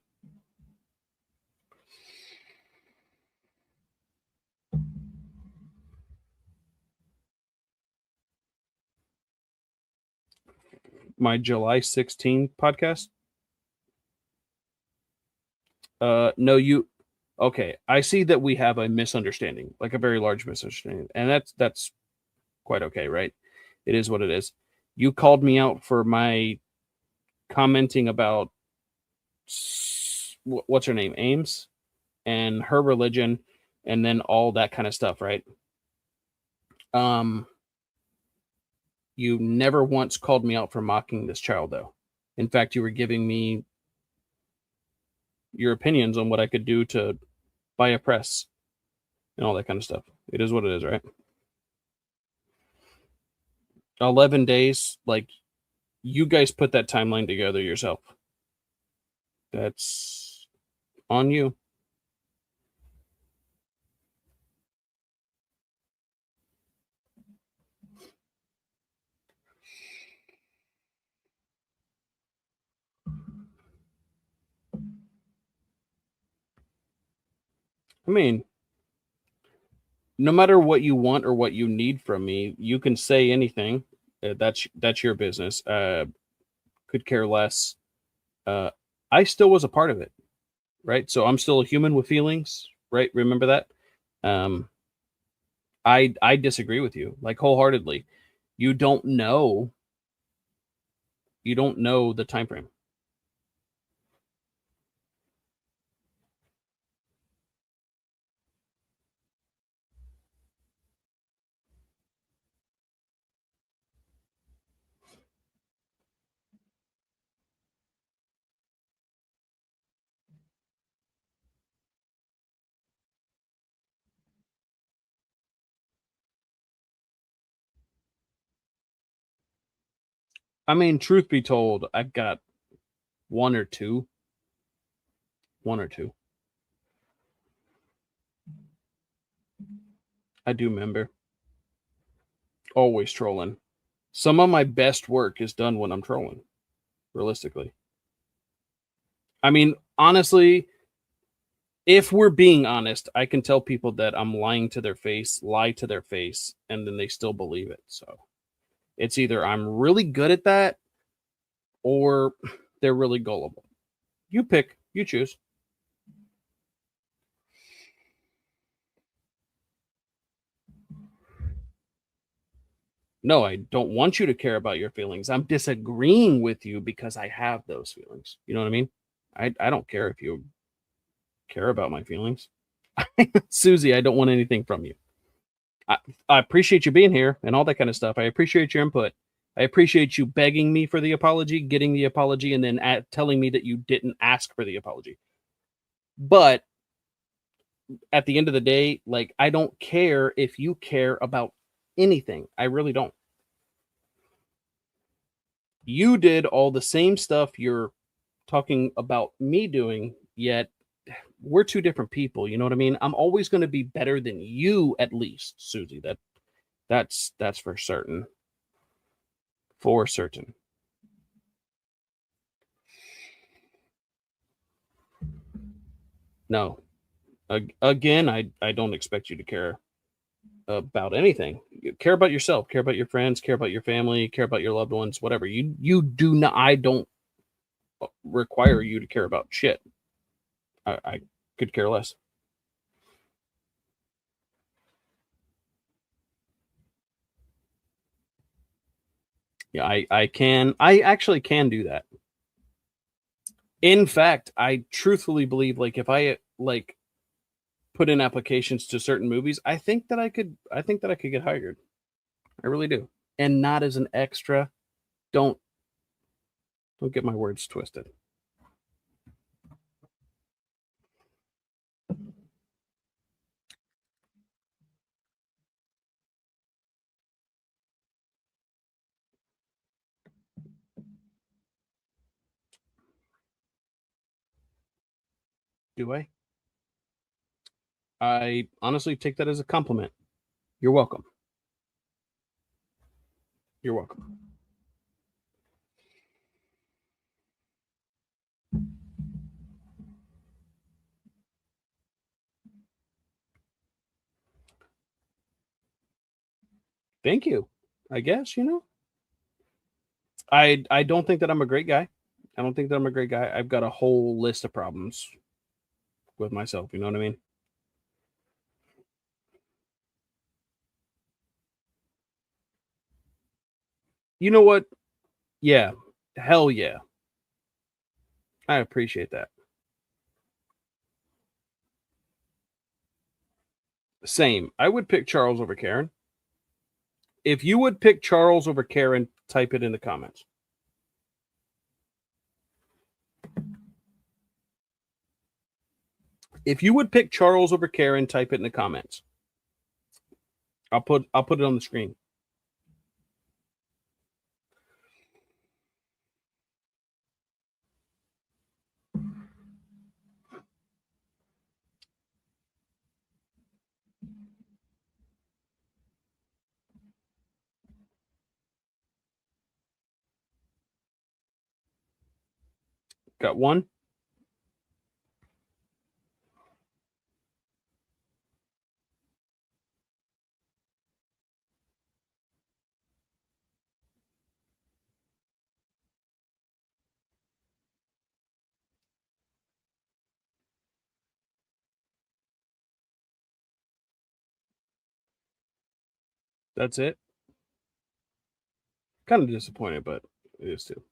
My July 16th podcast. No, you. Okay, I see that we have a misunderstanding, like a very large misunderstanding, and that's quite okay, right? It is what it is. You called me out for my commenting about what's her name, Ames, and her religion, and then all that kind of stuff, right? Um, you never once called me out for mocking this child, though. In fact, you were giving me your opinions on what I could do to buy a press and all that kind of stuff. It is what it is, right? 11 days, like you guys put that timeline together yourself. That's on you. I mean, no matter what you want or what you need from me, you can say anything. That's your business. Could care less. Uh, I still was a part of it, right? So I'm still a human with feelings, right? Remember that. Um, I disagree with you like wholeheartedly. You don't know. You don't know the time frame. I mean, truth be told, I've got one or two. One or two. I do remember. Always trolling. Some of my best work is done when I'm trolling, realistically. I mean, honestly, if we're being honest, I can tell people that I'm lying to their face, lie to their face, and then they still believe it. So it's either I'm really good at that or they're really gullible. You pick, you choose. No, I don't want you to care about your feelings. I'm disagreeing with you because I have those feelings. You know what I mean? I don't care if you care about my feelings. Susie, I don't want anything from you. I, I appreciate you being here and all that kind of stuff. I appreciate your input. I appreciate you begging me for the apology, getting the apology, and then telling me that you didn't ask for the apology. But at the end of the day, like, I don't care if you care about anything. I really don't. You did all the same stuff you're talking about me doing, yet we're two different people. You know what I mean? I'm always going to be better than you, at least, Susie. That's for certain. For certain. No. Again, I don't expect you to care about anything. You care about yourself, care about your friends, care about your family, care about your loved ones, whatever. You do not. I don't require you to care about shit. I could care less. Yeah, I can. I actually can do that. In fact, I truthfully believe like if I like put in applications to certain movies, I think that I could. I think that I could get hired. I really do, and not as an extra. Don't don't get my words twisted. Do I? I honestly take that as a compliment. You're welcome. You're welcome. Thank you. I guess, you know. I don't think that I'm a great guy. I don't think that I'm a great guy. I've got a whole list of problems with myself, you know what I mean? You know what? Yeah. Hell yeah. I appreciate that. Same. I would pick Charles over Karen. If you would pick Charles over Karen, type it in the comments. If you would pick Charles over Karen, type it in the comments. I'll put it on the screen. Got one. That's it. Kind of disappointed, but it is too.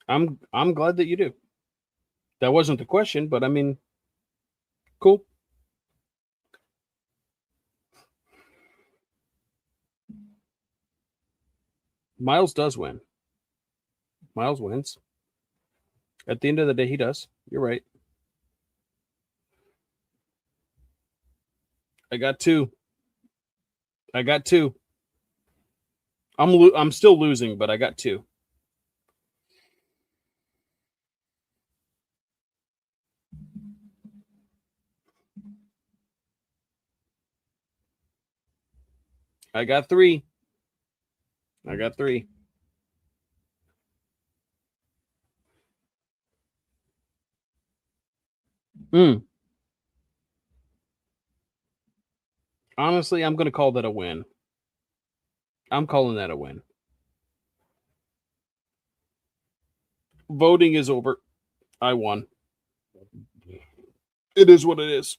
I'm glad that you do. That wasn't the question, but I mean, cool. Miles does win. Miles wins. At the end of the day, he does. You're right. I got two. I got two. I'm still losing, but I got two. I got three. I got three. Mm. Honestly, I'm going to call that a win. I'm calling that a win. Voting is over. I won. It is what it is.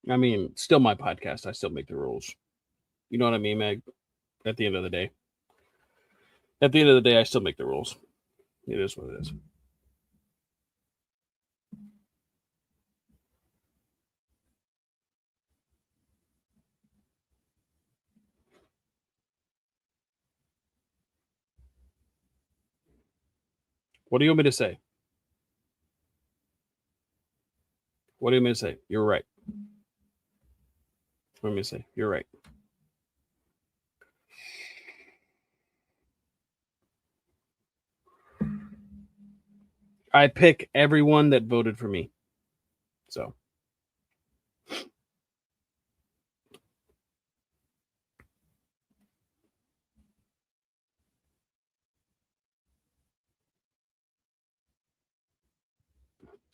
I mean, still my podcast. I still make the rules. You know what I mean, Meg? At the end of the day. At the end of the day, I still make the rules. It is what it is. What do you want me to say? What do you want me to say? You're right. What do you want me to say? You're right. I pick everyone that voted for me. So,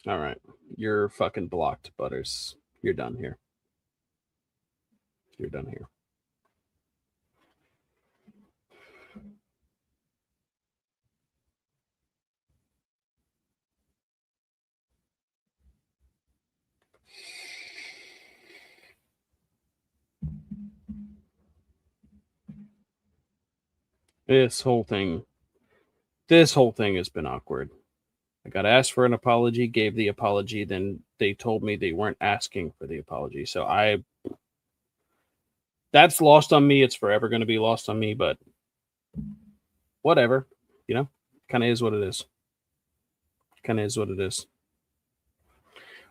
all right. You're fucking blocked, Butters. You're done here. You're done here. This whole thing has been awkward. I got asked for an apology, gave the apology, then they told me they weren't asking for the apology. So that's lost on me. It's forever going to be lost on me, but whatever, you know, kind of is what it is. Kind of is what it is.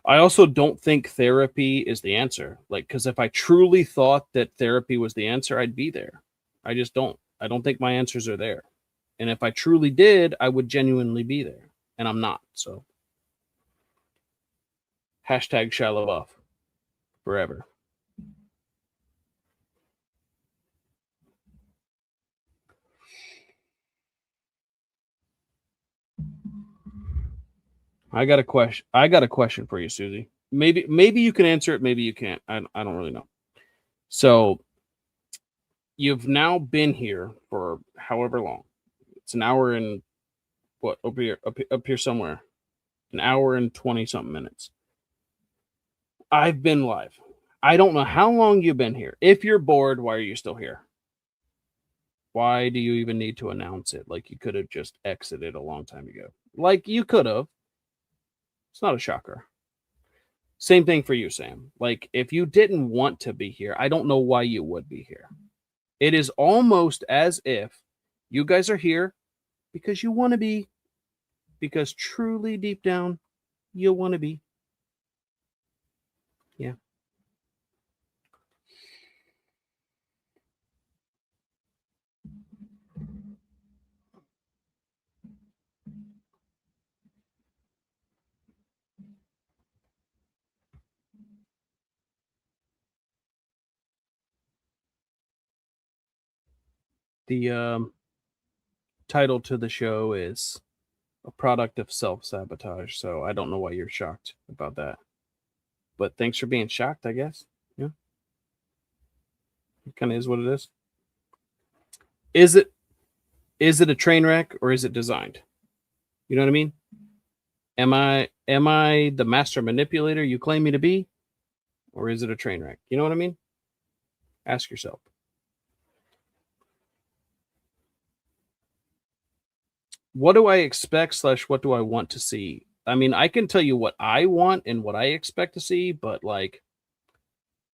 I also don't think therapy is the answer. Like, because if I truly thought that therapy was the answer, I'd be there. I just don't. I don't think my answers are there. And if I truly did, I would genuinely be there. And I'm not. So, hashtag Shia LaBeouf forever. I got a question. I got a question for you, Susie. Maybe you can answer it. Maybe you can't. I don't really know. So you've now been here for however long. It's an hour and what up here somewhere. An hour and 20 something minutes. I've been live. I don't know how long you've been here. If you're bored, why are you still here? Why do you even need to announce it? Like you could have just exited a long time ago. Like you could have. It's not a shocker. Same thing for you, Sam. Like if you didn't want to be here, I don't know why you would be here. It is almost as if you guys are here because you want to be, because truly deep down, you want to be. Yeah. The title to the show is a product of self sabotage. So I don't know why you're shocked about that. But thanks for being shocked, I guess. Yeah. It kind of is what it is. Is it a train wreck or is it designed? You know what I mean? Am I the master manipulator you claim me to be? Or is it a train wreck? You know what I mean? Ask yourself. What do I expect slash what do I want to see? I mean, I can tell you what I want and what I expect to see, but like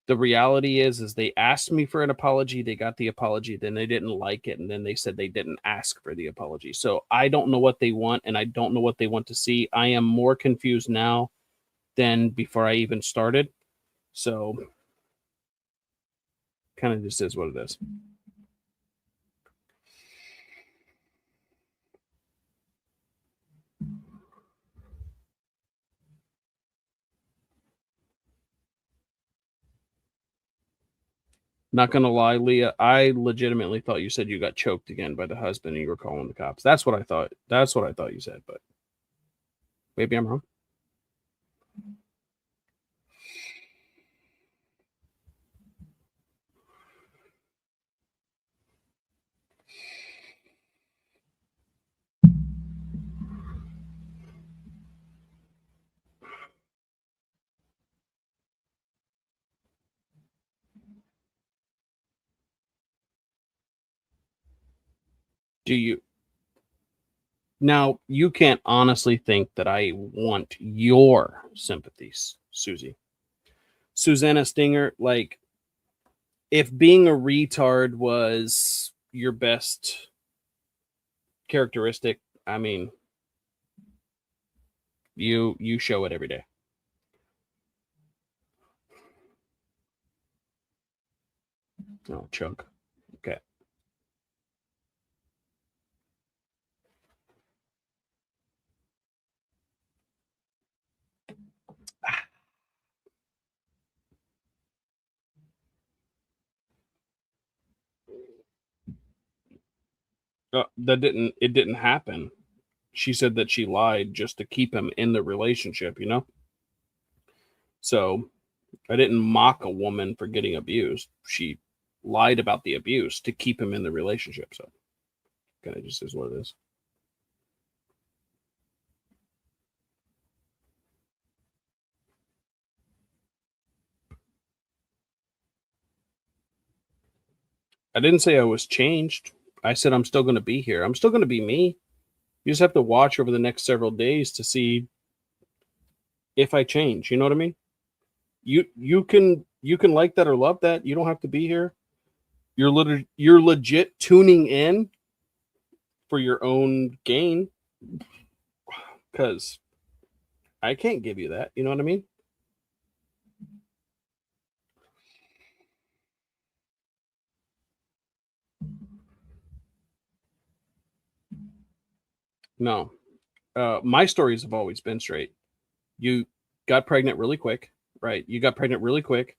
the reality is they asked me for an apology, they got the apology, then they didn't like it, and then they said they didn't ask for the apology. So I don't know what they want, and I don't know what they want to see. I am more confused now than before I even started. So kind of just is what it is. Not gonna lie, Leah, I legitimately thought you said you got choked again by the husband and you were calling the cops. That's what I thought. That's what I thought you said, but maybe I'm wrong. Do you now you can't honestly think that I want your sympathies, Susie. Susanna Stinger, like if being a retard was your best characteristic, I mean, you show it every day. Oh, chunk. Okay. That didn't it didn't happen. She said that she lied just to keep him in the relationship, you know? So I didn't mock a woman for getting abused. She lied about the abuse to keep him in the relationship. So kind of just is what it is. I didn't say I was changed. I said I'm still going to be here. I'm still going to be me. You just have to watch over the next several days to see if I change. You know what I mean? You can like that or love that. You don't have to be here. You're legit tuning in for your own gain because I can't give you that. You know what I mean? No. My stories have always been straight. You got pregnant really quick, right? You got pregnant really quick,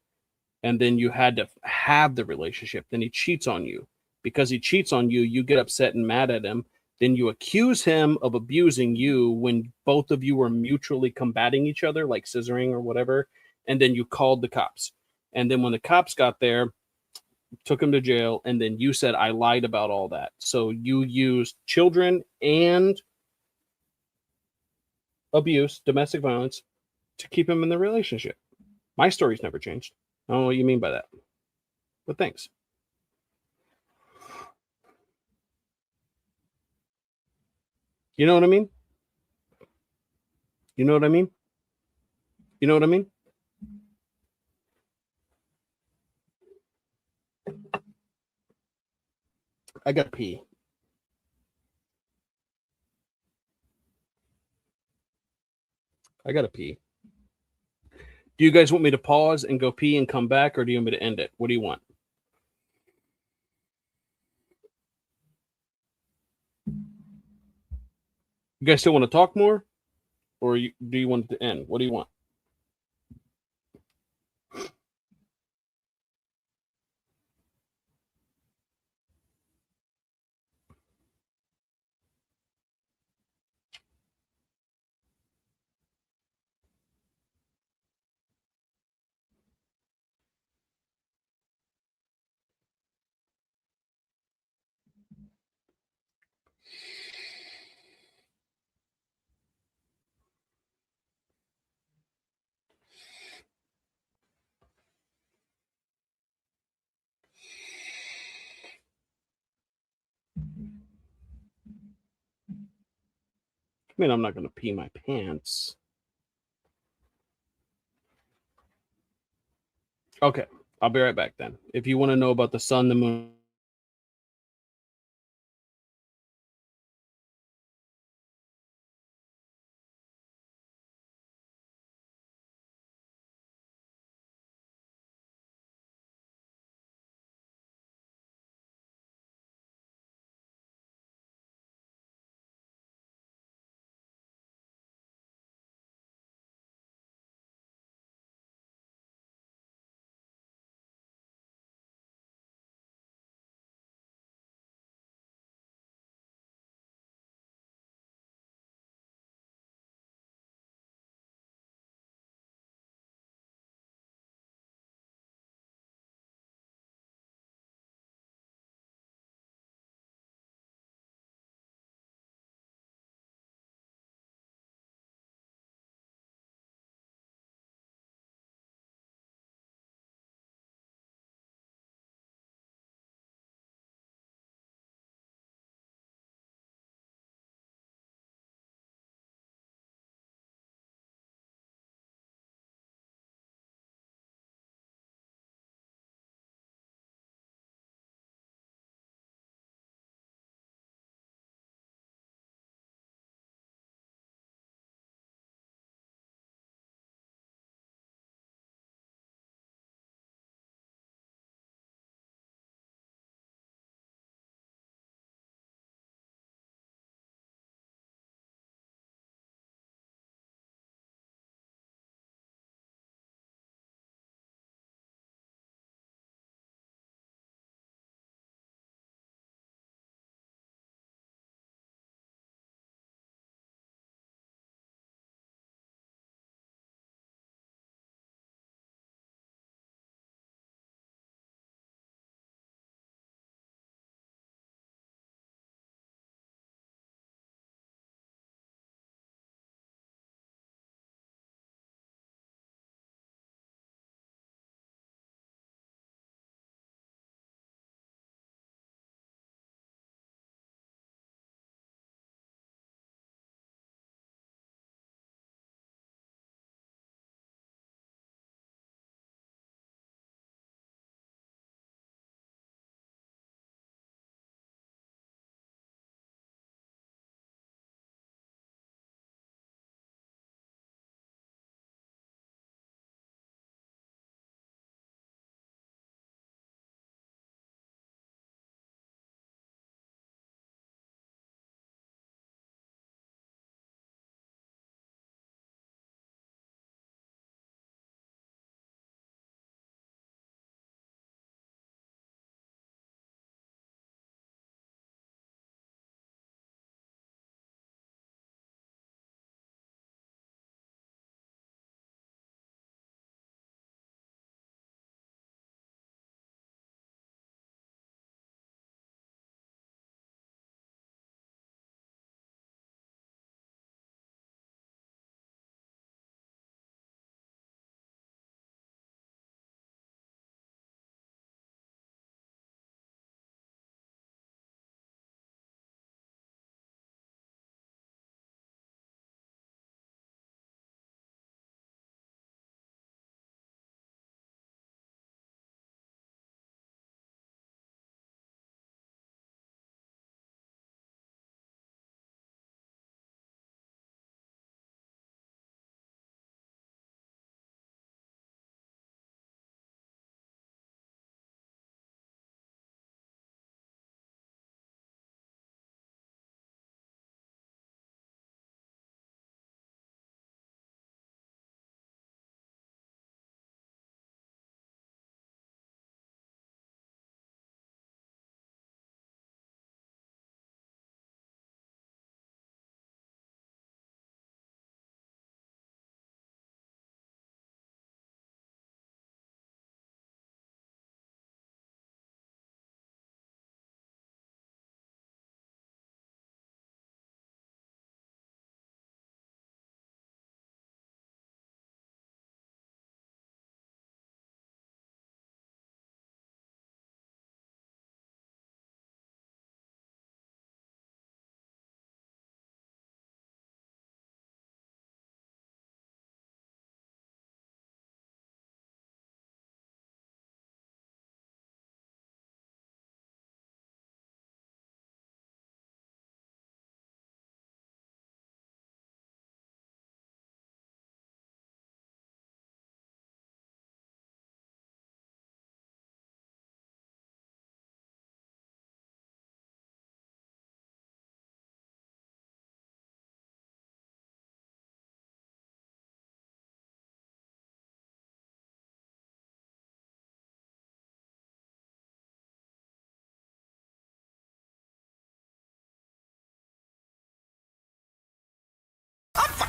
and then you had to have the relationship. Then he cheats on you. Because he cheats on you, you get upset and mad at him. Then you accuse him of abusing you when both of you were mutually combating each other, like scissoring or whatever. And then you called the cops. And then when the cops got there, took him to jail. And then you said, I lied about all that. So you used children and abuse, domestic violence, to keep him in the relationship. My story's never changed. I don't know what you mean by that, but thanks. You know what I mean? You know what I mean? You know what I mean? I got to pee. I got to pee. Do you guys want me to pause and go pee and come back, or do you want me to end it? What do you want? You guys still want to talk more, or do you want it to end? What do you want? I mean, I'm not going to pee my pants. Okay, I'll be right back then. If you want to know about the sun, the moon,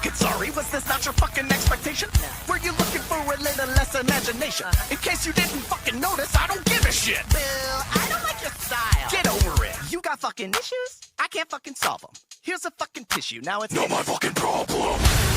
fucking sorry. Was this not your fucking expectation? Were you looking for a little less imagination? In case you didn't fucking notice, I don't give a shit. Bill, I don't like your style. Get over it. You got fucking issues? I can't fucking solve them. Here's a fucking tissue. Now it's Not my fucking problem.